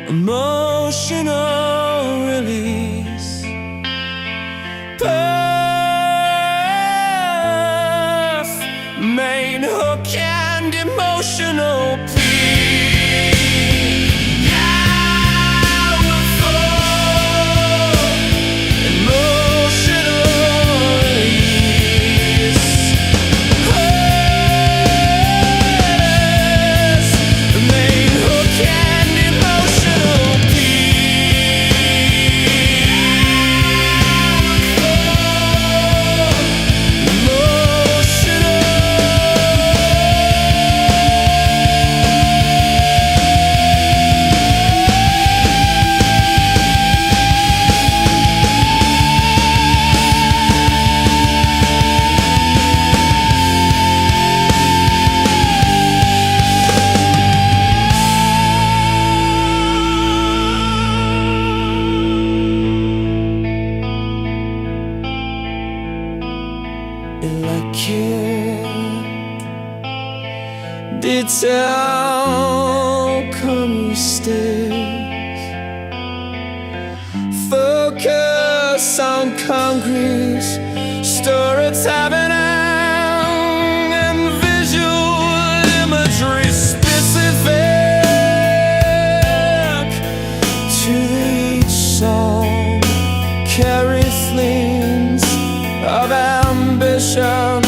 Speaker 1: emotional release, birth, main hook and emotional peace. Detail come stairs, focus on concrete, storytelling and visual imagery specific to each song, carry flames of ambition,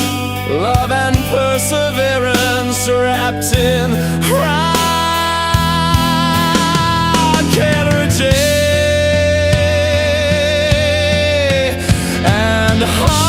Speaker 1: love and perseverance, wrapped in rock energy and heart.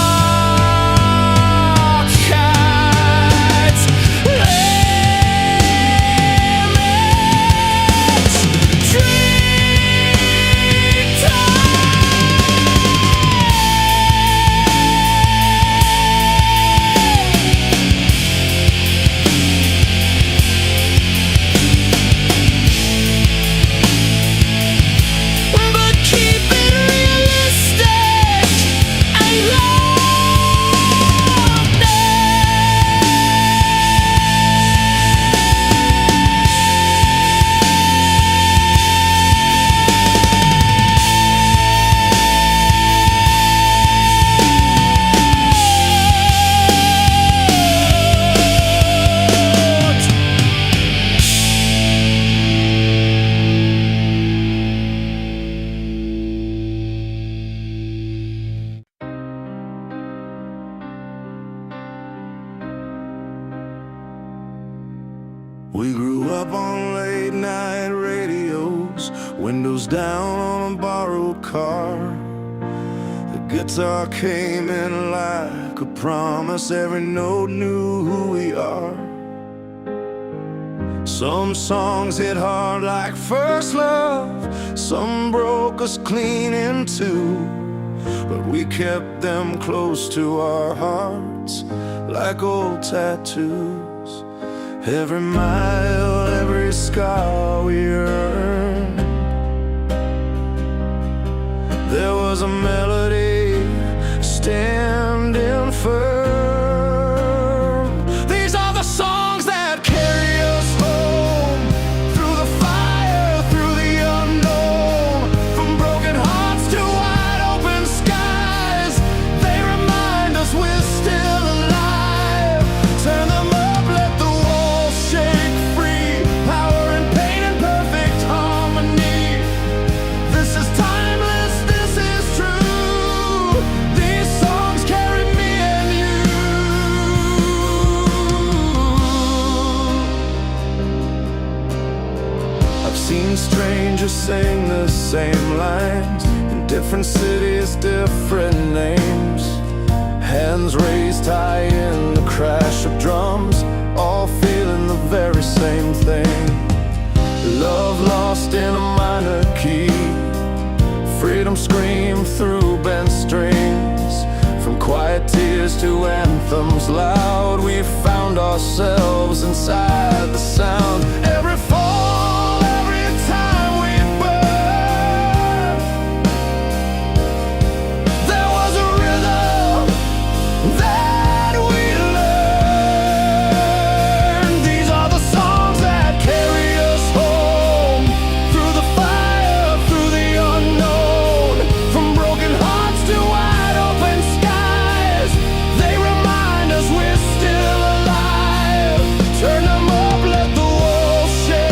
Speaker 1: Windows down on a borrowed car. The guitar came in like a promise. Every note knew who we are. Some songs hit hard like first love. Some broke us clean in two. But we kept them close to our hearts like old tattoos. Every mile, every scar we earned, there was a melody standing firm. These are the songs that carry us home, through the fire, through the unknown, from broken hearts to wide open skies. They remind us we're still alive. Turn them up, let the walls shake free. Power and pain in perfect harmony. This is timeless, this is true. These songs carry me and you. I've seen strangers sing the same lines in different cities, different names. Hands raised high in the crash of drums, all feeling the very same thing. Love lost in a minor key, freedom screamed through bent strings. From quiet tears to anthems loud, we found ourselves inside the sound. Every fall, every time we burn, there was a rhythm that we learned. These are the songs that carry us home, through the fire, through the unknown, from broken hearts to wide open skies. They remind us we're still alive. Turn them up, let the walls shake.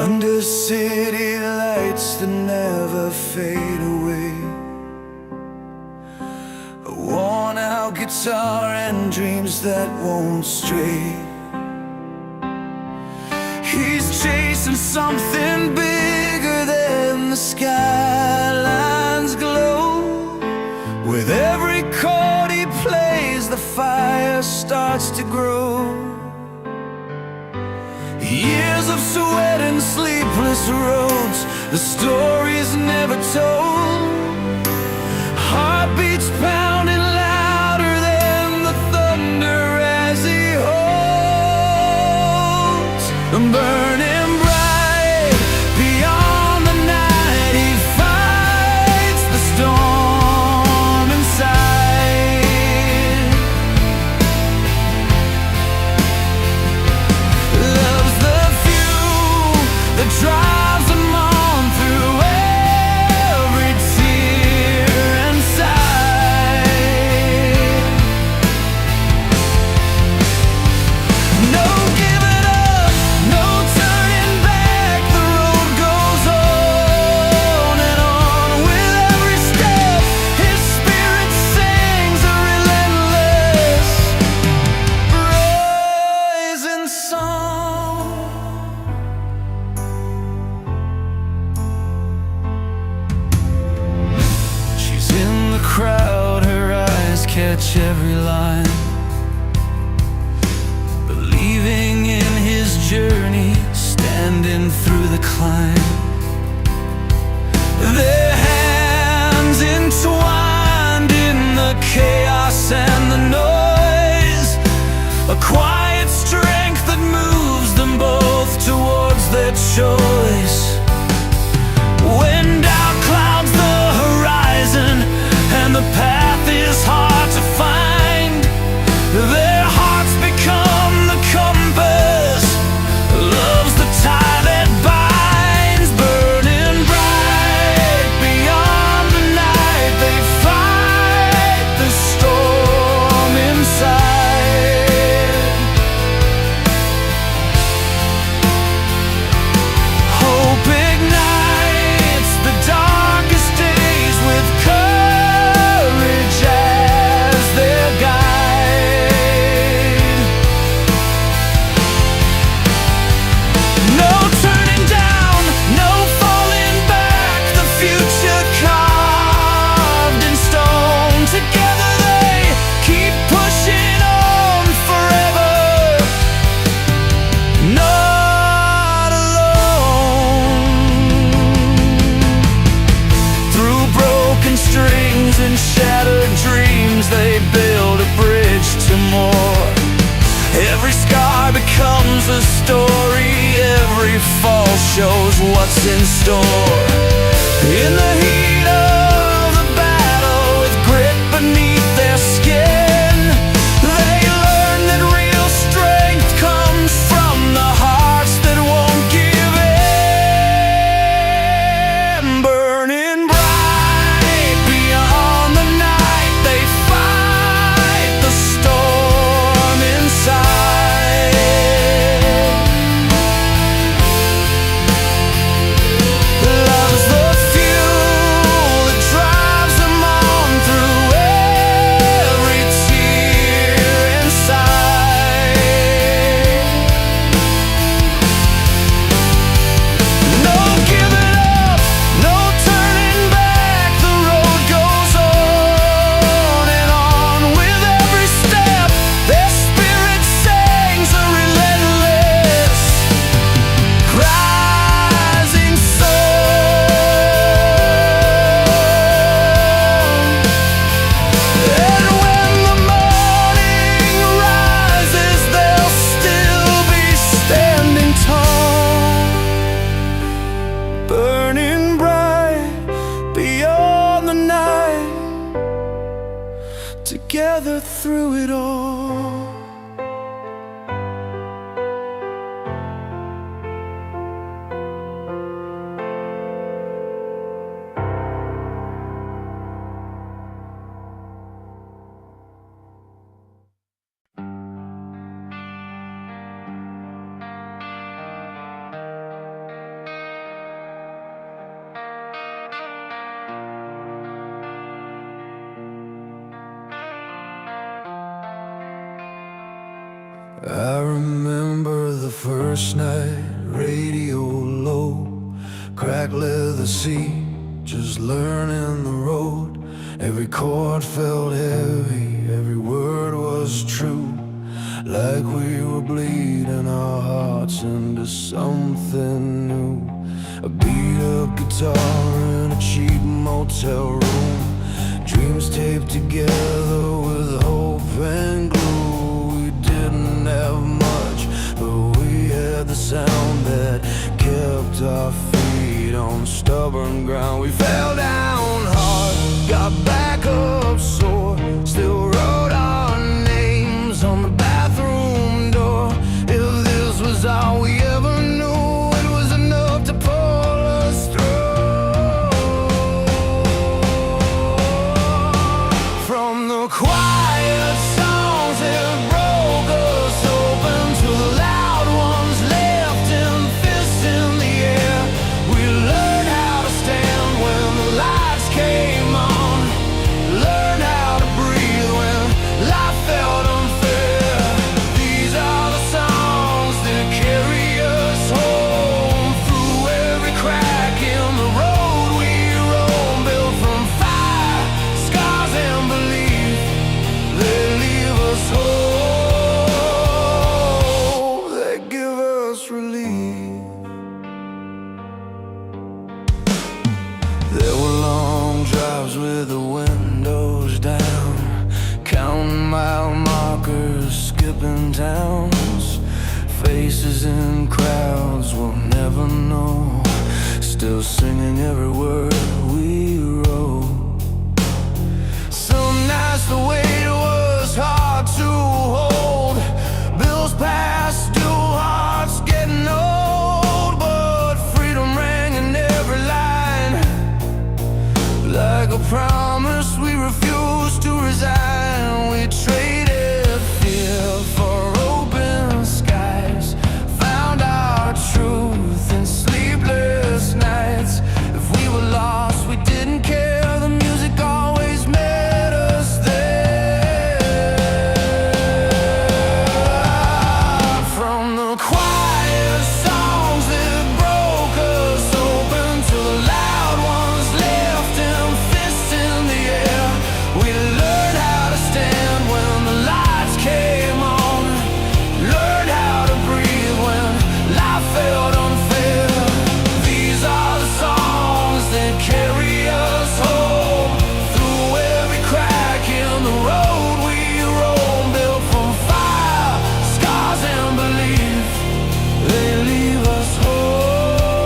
Speaker 1: under city lights that never fade away. A worn out guitar and dreams that won't stray. He's chasing something bigger than the skylines glow. With every chord he plays, the fire starts to grow. Years of sweat and sleepless roads, the stories never told. Heartbeats pounding louder than the thunder as he holds. Burning bright beyond the night, he fights the storm inside. Loves the fuel that drives him on through every tear and sigh. No giving up, no turning back. The road goes on and on. With every step, his spirit sings a relentless, rising song. She's in the crowd, her eyes catch every line. Believing in his journey, standing through the climb. Their hands entwined in the chaos and the noise. A quiet strength that moves them both towards their choice. When doubt clouds the horizon and the path is hard to find, their hearts become the compass. Love's the tie that binds. Burning bright beyond the night, they fight the storm inside. Hope ignites the darkest days with courage as their guide. No turning down, no falling back. The future carved in stone. Together they keep pushing on forever. Not alone. Through broken strings and shattered dreams, they build a bridge to more. Every scar becomes a story, every fall shows what's in store. In the heat of the battle, with grit beneath their skin, they learn that real strength comes from the hearts that won't give in. Burning bright beyond the night, they fight the storm inside. Love's the fuel that drives them on through every tear and sigh. No giving up, no turning back. The road goes on and on. With every step, their spirit sings a relentless, rising song. And when the morning rises, they'll still be standing tall. Burning bright beyond the night, together through it all. I remember the first night, radio low, cracked leather seat, just learning the road. Every chord felt heavy, every word was true, like we were bleeding our hearts into something new. A beat-up guitar in a cheap motel room, dreams taped together with hope and glue. We didn't have much, but we had the sound that kept our feet on stubborn ground. We fell down hard, got back up sore, still wrote our names on the bathroom door. If this was all we ever knew, it was enough to pull us through. From the quiet songs that broke us open to the loud ones left in fists in the air, we learned how to stand when the lights came on, learned how to breathe when life felt unfair. These are the songs that carry us home through every crack in the road we roam, built from fire, scars and belief. They leave us whole, they give us relief. There were long drives with the windows down, counting mile markers, skipping towns, faces in crowds we'll never know, still singing every word we wrote. Some nights the weight was hard to hold, bills passed due, hearts getting old, but freedom rang in every line, like a promise we refused to resign. We traded fear for open skies, found our truth in sleepless nights. If we were lost, we didn't care, the music always met us there. From the quiet songs that broke us open to the loud ones left in fists in the air, we learned how to stand when the lights came on, learned how to breathe when life felt unfair. These are the songs that carry us home through every crack in the road we roam, built from fire, scars and belief. They leave us whole,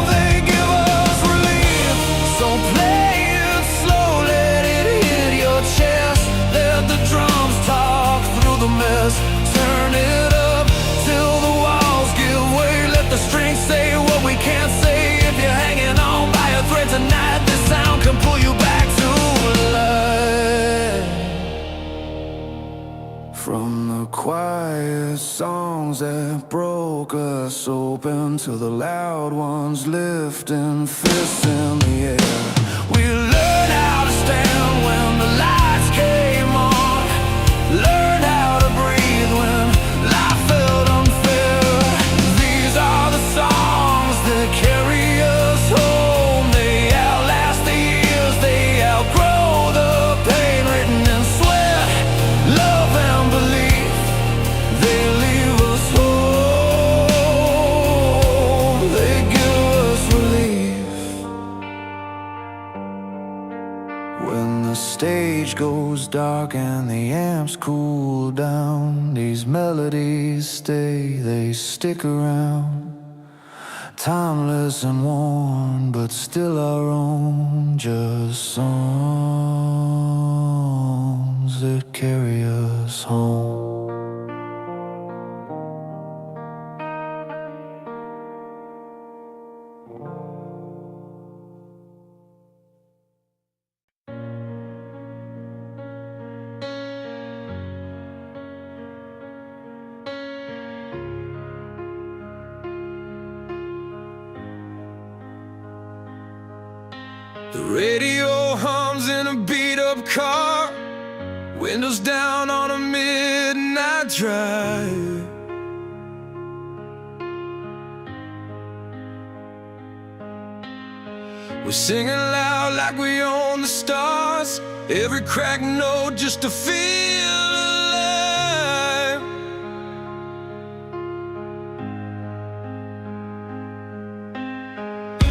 Speaker 1: they give us relief. So play it slow, let it hit your chest, let the drums talk through the mess. Turn it up till the walls give way, let the strings say what we can't say. If you're hanging on by a thread tonight, this sound can pull you back to life. From the quiet songs that broke us open to the loud ones lifting fists in the air, we learned how to stand when the lights came on, learned how to breathe when life felt unfair. These are the songs that carry us home, they outlast the years, they outgrow the pain, written in sweat, love and belief. They leave us whole, they give us relief. When the stage goes dark and the amps cool down, these melodies stay, they stick around. Timeless and worn, but still our own, just songs that carry us home. The radio hums in a beat-up car, windows down on a midnight try. We're singing loud like we own the stars, every cracked note just to feel alive.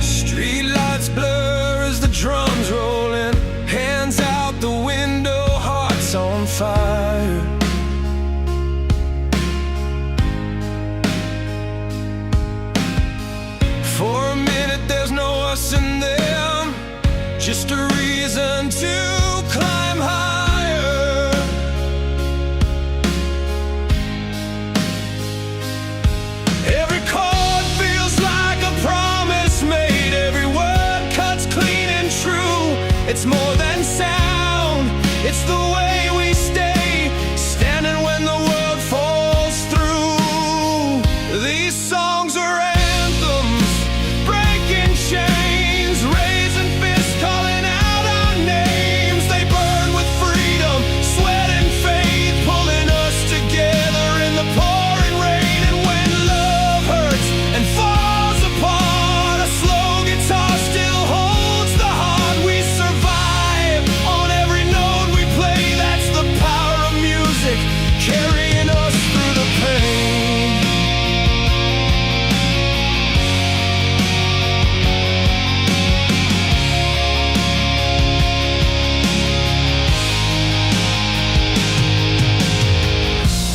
Speaker 1: Street lights blur as the drums roll in, hands out the window, hearts on fire. For a minute there's no us and them, just a reason to climb higher. Every chord feels like a promise made, every word cuts clean and true. It's more than sound, it's the way we stay, standing when the world falls through. These songs are anthems, breaking chains, raising fists, calling out our names. They burn with freedom, sweat and faith, pulling us together in the pouring rain. And when love hurts and falls apart, a slow guitar still holds the heart. We survive on every note we play. That's the power of music, carrying us through the pain.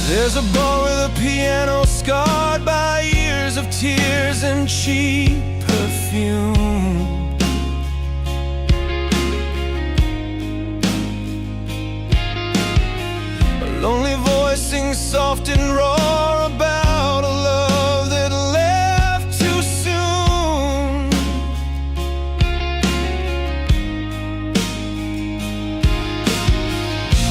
Speaker 1: There's a bar with a piano scarred by years of tears and cheap perfume. A lonely voice sings soft and raw about a love that left too soon.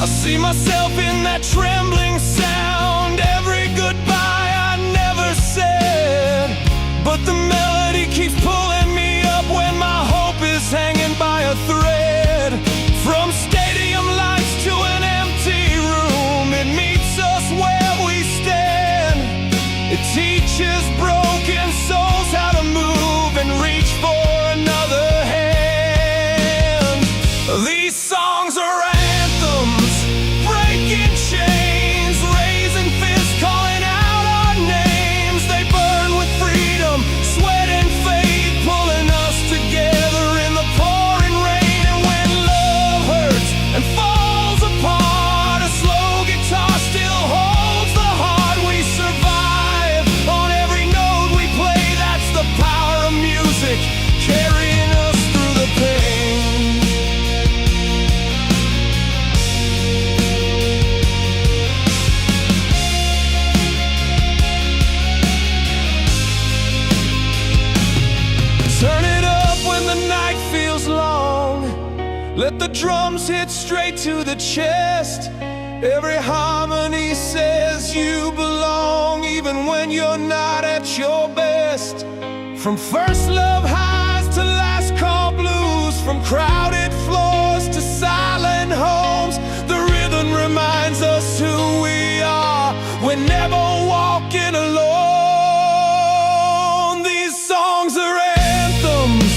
Speaker 1: I see myself in that trembling sound, every goodbye I never said. But the melody keeps pulling me up when my hope is hanging by a thread. From stadium lights to an empty room, it meets us where we stand. It teaches broken souls how to move and reach for another hand. These songs are anthems, breaking chains, raising fists, calling out our names. They burn with freedom, sweat and faith, pulling us together in the pouring rain. And when love hurts and falls apart, a slow guitar still holds the heart. We survive on every note we play. That's the power of music, carrying us through the pain. Turn it up when the night feels long, let the drums hit straight to the chest. Every harmony says you belong, even when you're not at your best. From first love highs to last call blues, from crowded floors to silent homes, the rhythm reminds us who we are. We're never walking alone. These songs are anthems,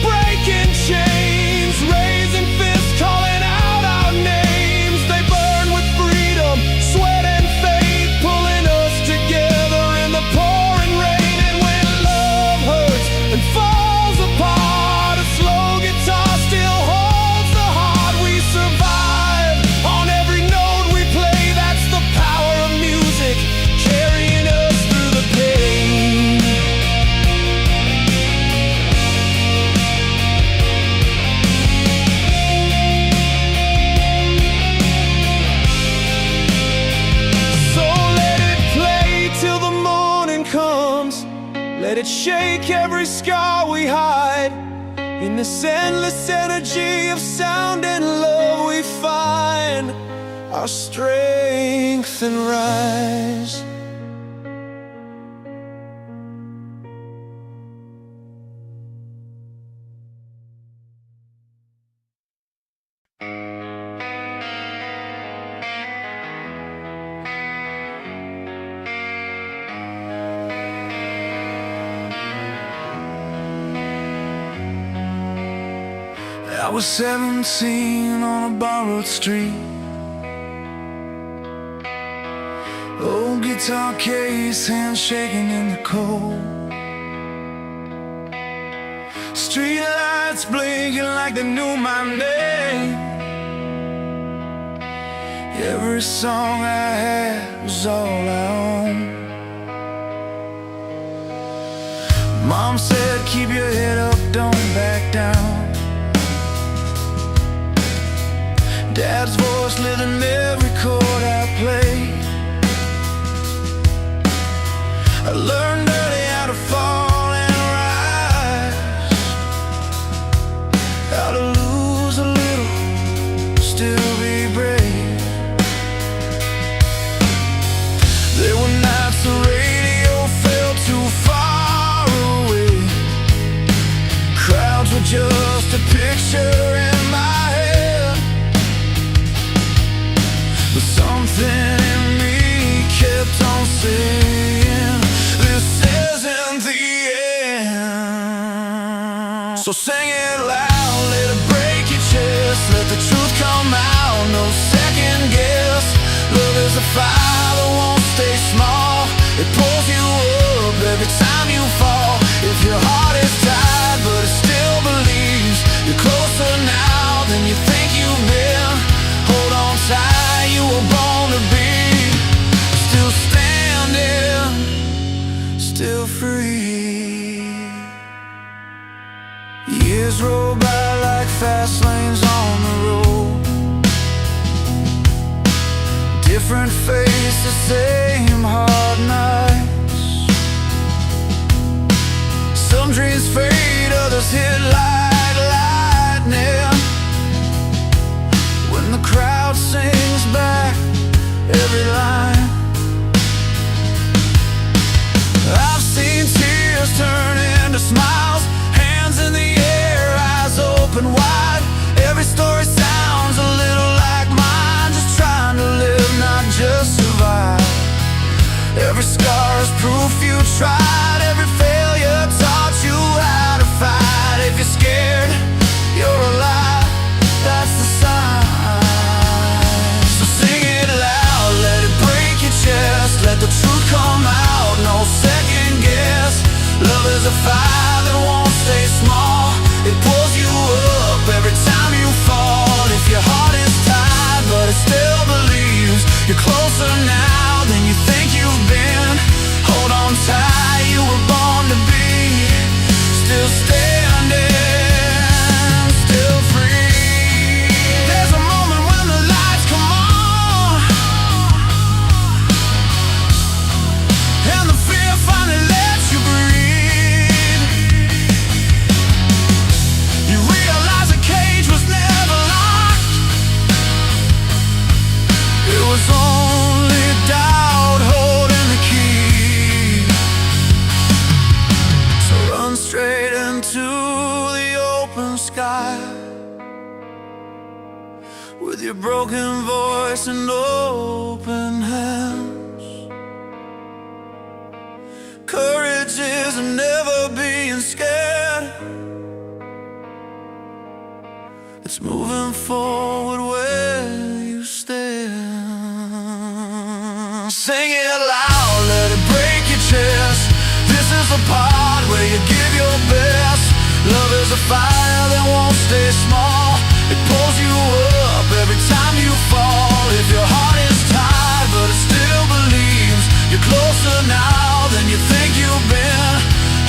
Speaker 1: breaking chains, raising fists, calling out our names. They burn with freedom, sweat and faith, pulling us together in the pouring rain. And when love hurts and falls apart, a slow guitar still holds the heart. We survive on every note we play. That's the power of music, carrying us through the pain. So let it play till the morning comes. Let it shake every scar we hide. In this endless energy of sound and love, we find our strength and rise. I was 17 on a borrowed street. Old guitar case, hands shaking in the cold. Street lights blinking like they knew my name. Every song I had was all I owned. Mom said, keep your head up, don't back down. Dad's voice lit in every chord I played. I learned early how to fall and rise, how to lose a little, still be brave. There were nights the radio felt too far away. Crowds were just a picture in my head, but something in me kept on saying, this isn't the end. So sing it loud, let it break your chest, let the truth come out, no second guess. Love is a fire that won't stay small. It pulls you up every time you fall. If your heart is tired but it still believes, you're closer now than you think you've been. Hold on tight, you were born to be still standing, still free. Years roll by like fast lanes on the road. Different face, the same hard nights. Some dreams fade, others hit like lightning. When the crowd sings back every line, I've seen tears turn into smiles, hands in the air, eyes open wide. Every story sounds a little like mine, just trying to live, not just survive. Every scar is proof you tried, every failure taught you how to fight. If you're scared, you're alive, that's the sign. So sing it loud, let it break your chest, let the truth come out, no second guess. Love is a fire that won't stay small. It pulls you up every time you fall. If your heart is tired but it still believes, you're closer now than you think you've been. Hold on tight, you were born to be still standing, still free. There's a moment when the lights come on and the fear finally lets you breathe. You realize the cage was never locked. It was only doubt holding the key. So run straight into the open sky with your broken voice and open hands. Courage is never being scared. It's moving forward where you stand. Sing it loud, let it break your chest. This is the part where you give your best. Love is a fire that won't stay small. It pulls you up every time you fall. If your heart is tired but it still believes, you're closer now than you think you've been.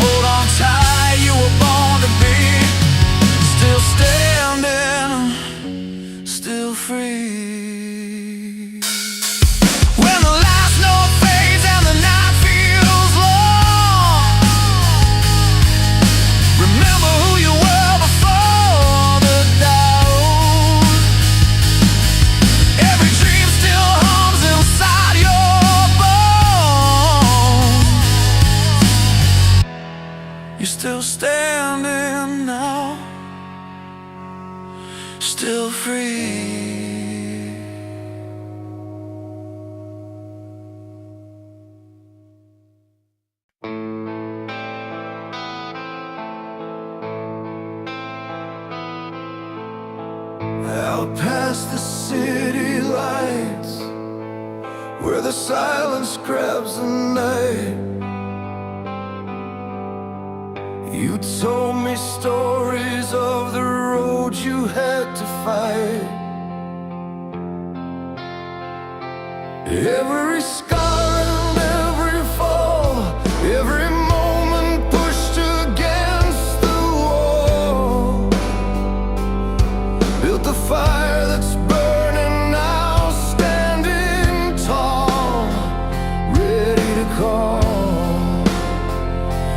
Speaker 1: Hold on tight, you were born to be still standing, still free. When the last note fades and the night feels long, remember who you were before the doubt. Every dream still hums inside your bones. You're still standing now, still free. Out past the city lights, where the silence grabs the night, you told me stories of the road you had to fight. Every scar and every fall, every moment pushed against the wall, built the fire that's burning now, standing tall, ready to call.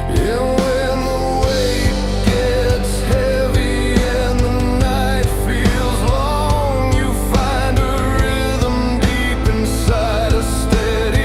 Speaker 1: And when the weight gets heavy and the night feels long, you find a rhythm deep inside, a steady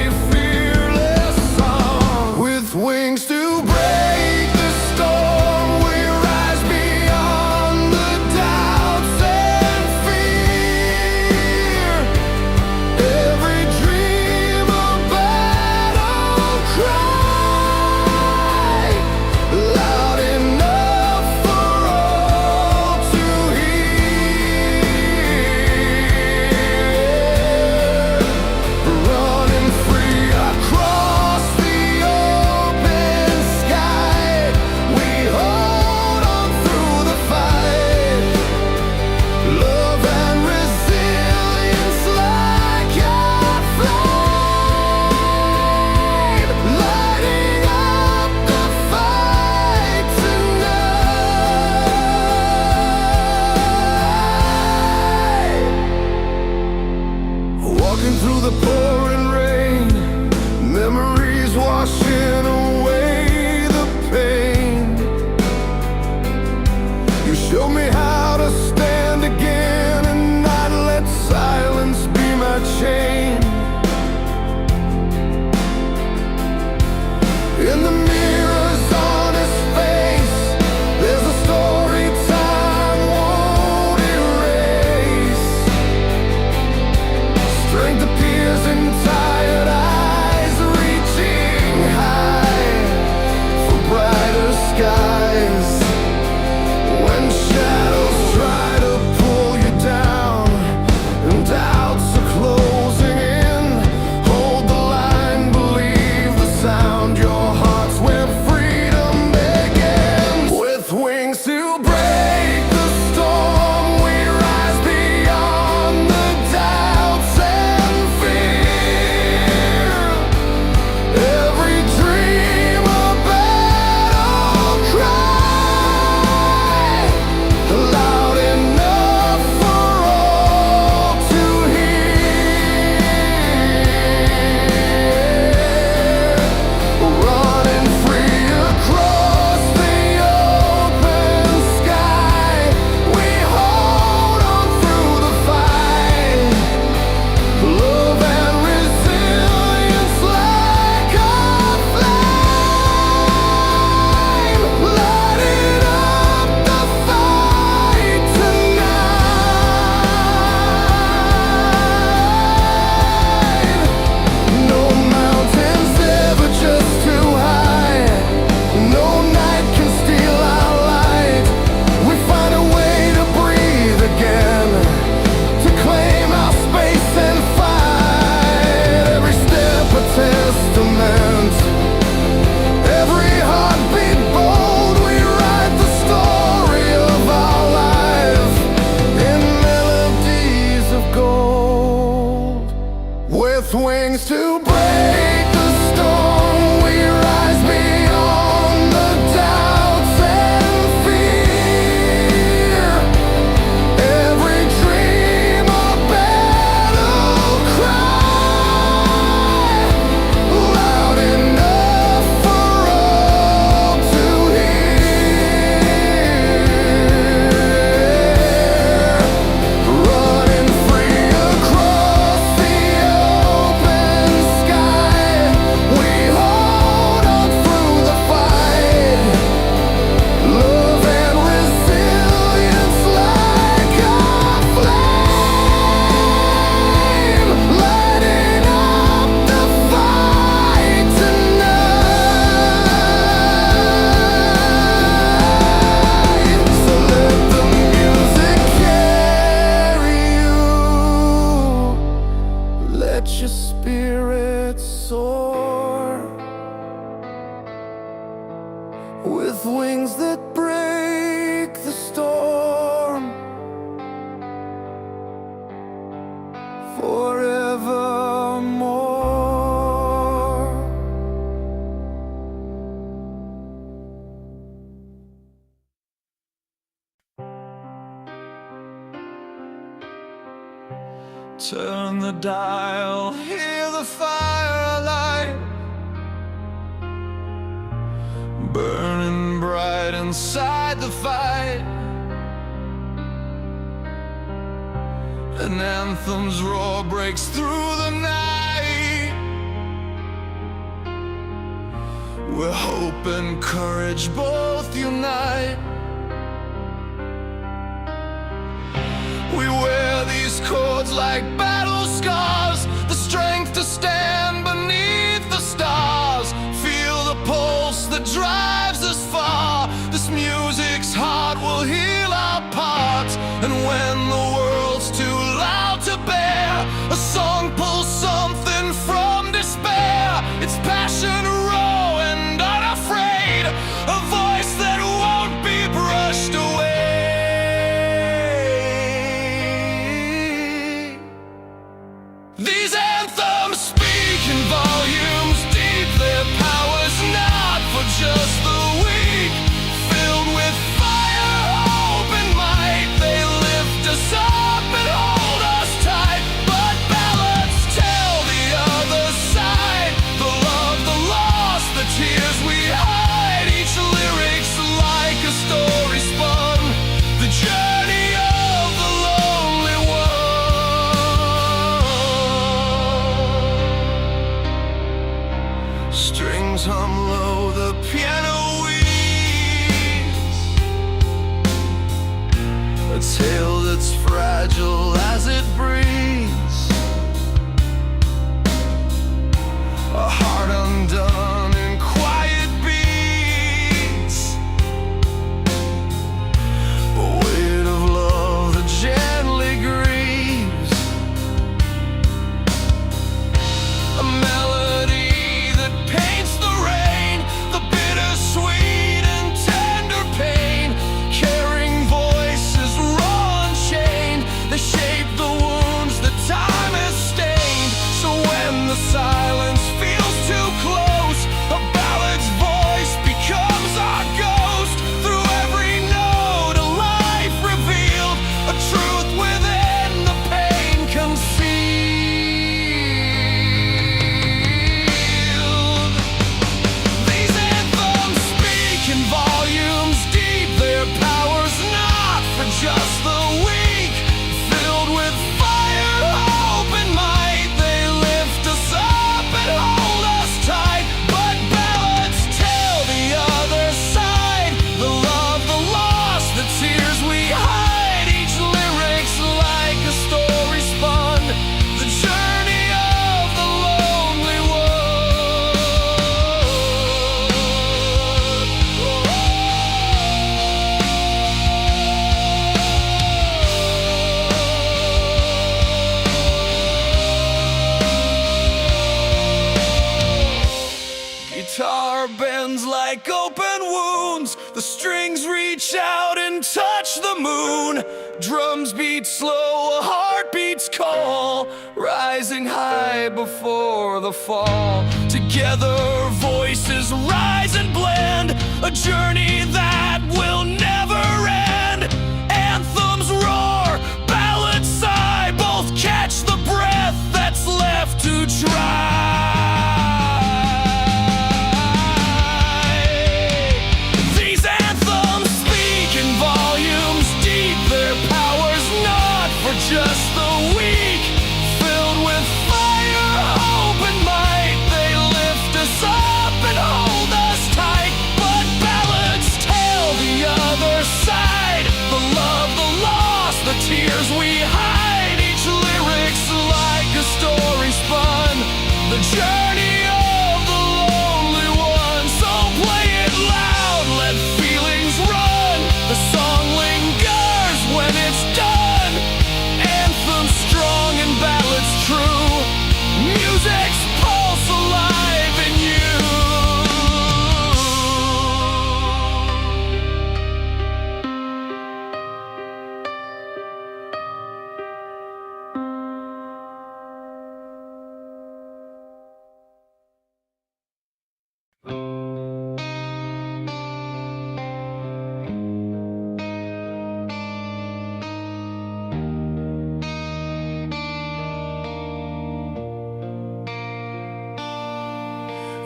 Speaker 1: Turn the dial, hear the firelight burning bright inside the fight. An anthem's roar breaks through the night, where hope and courage both unite. We wear these chords like battle scars, the strength to stand beneath the stars. Feel the pulse that drives us far. This music's heart will heal our parts. And when the world's too loud to bear, a song pulls something from despair. It's passion raw and unafraid, a voice that won't be brushed away. These anthems speak in volumes deep. Their power's not for just the weak. Filled with fire, hope and might, they lift us up and hold us tight. But ballads tell the other side, the love, the loss, the tears we hide. Each lyric's like a story spun, the journey of the lonely one. Strings hum low, the piano weeps, a tale that's fragile as it breathes, a heart undone in quiet beats, a weight of love that gently grieves, a melody that paints the rain, the bittersweet and tender pain. Caring voices raw unchained, they shape the wounds that time has stained. So when the silence feels too close, a ballad's voice becomes our ghost. Through every note, a life revealed, a truth within the pain concealed. These anthems speak in volumes deep. Their power's not for just the weak. Filled with fire, hope and might, they lift us up and hold us tight. But ballads tell the other side, the love, the loss, the tears we hide. Each lyric's like a story spun, the journey of the lonely Guitar bends like open wounds, the strings reach out and touch the moon. Drums beat slow, a heartbeat's call, rising high before the fall. Together voices rise and blend, a journey that will never end. Anthems roar, ballads sigh, both catch the breath that's left to try. These anthems speak in volumes deep. Their power's not for just the weak. Filled with fire, hope and might, they lift us up and hold us tight. But ballads tell the other side, the love, the loss, the tears we hide. Each lyric's like a story spun, the journey of the lonely one. So play it loud, let feelings run. The song lingers when it's done. Anthems strong and ballads true. Music's pulse alive in you.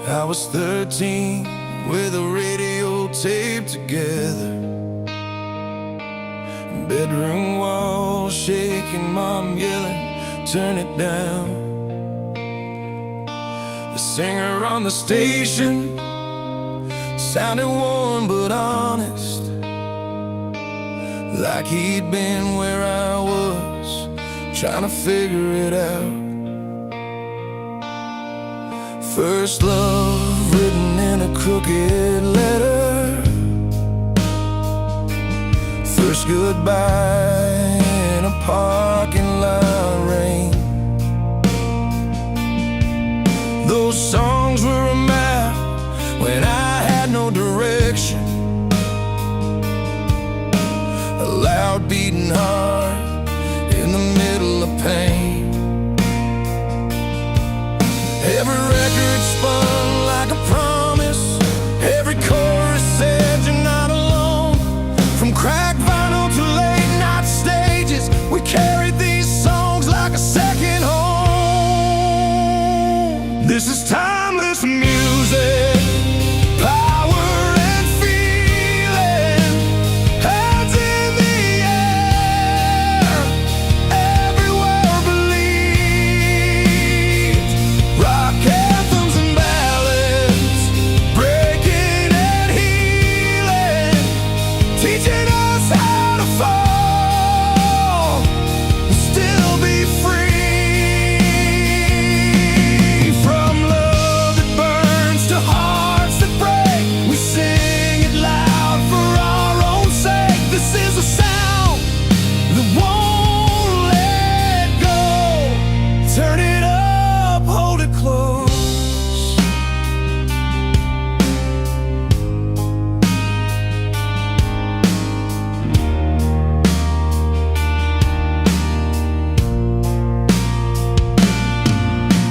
Speaker 1: I was 13 with a radio tape together, bedroom wall shaking, mom yelling, turn it down. The singer on the station sounded warm but honest, like he'd been where I was, trying to figure it out. First love written in a crooked letter, first goodbye in a parking lot rain. Those songs were a map when I had no direction, a loud beating heart in the middle of pain. Every record spun like a promise, every chorus said you're not alone. From crack vinyl to late night stages, we carried these songs like a second home. This is timeless music, power and feeling, hands in the air, everywhere believed. Rock anthems and ballads, breaking and healing, teaching us how to fall and still be free. From love that burns to hearts that break, we sing it loud for our own sake. This is a sound that won't let go. Turn it up, hold it close.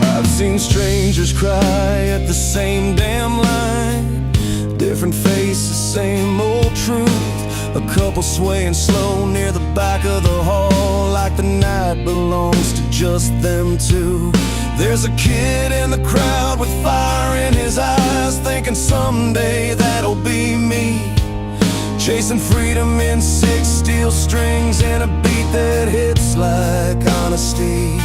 Speaker 1: I've seen strangers cry at the same damn line, different faces, same old truth. A couple swaying slow near the back of the hall, like the night belongs to just them two. There's a kid in the crowd with fire in his eyes, thinking someday that'll be me, chasing freedom in 6 steel strings and a beat that hits like honesty.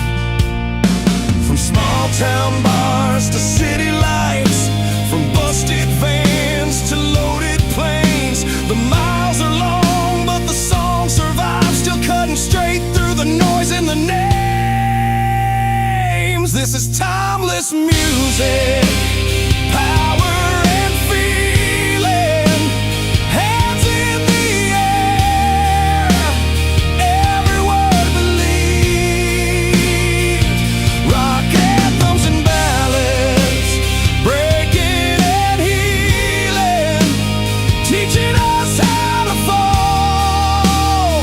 Speaker 1: From small town bars to city lights, from busted vans to loaded planes, the miles are long but the song survives, still cutting straight through the noise and the names. This is timeless music, power and feeling, hands in the air, every word believed. Rock anthems and ballads, breaking and healing, teaching us how to fall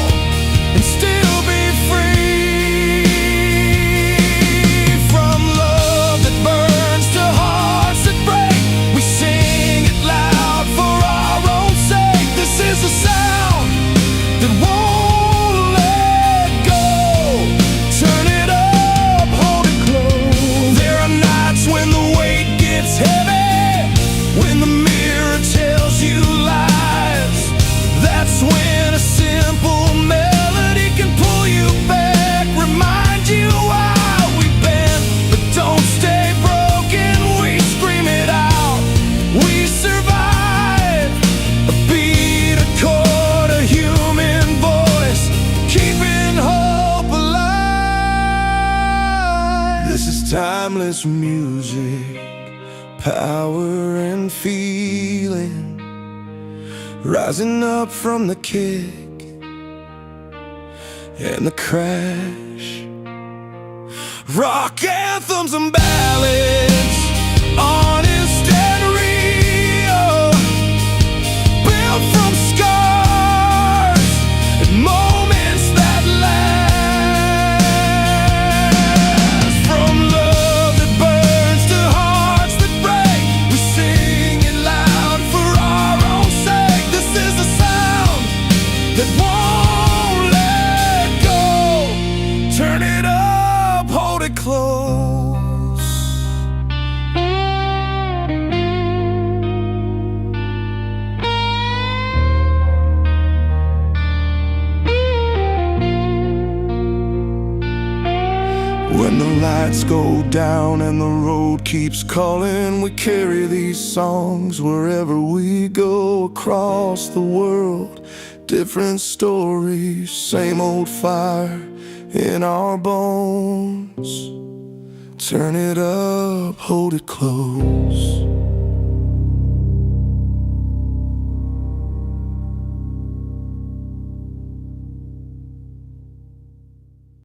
Speaker 1: and still be free. From love that burns to hearts that break, we sing it loud for our own sake. This is a sound that won't let go. Turn it up, hold it close. There are nights when the weight gets heavy, when the mirror tells you lies. That's when a simple melody can pull you back, remind you why we've been. But don't stay broken, we scream it out, we survive. A beat, a chord, a human voice, keeping hope alive. This is timeless music, power and feeling, rising up from the kick and the crash. Rock anthems and ballads, honest and real, built from scars and moments that last. From love that burns to hearts that break, we sing it loud for our own sake. This is the sound that won't let go. Turn it up, hold it close. lights go down and the road keeps calling, we carry these songs wherever we go across the world. Different stories, same old fire in our bones. Turn it up, hold it close.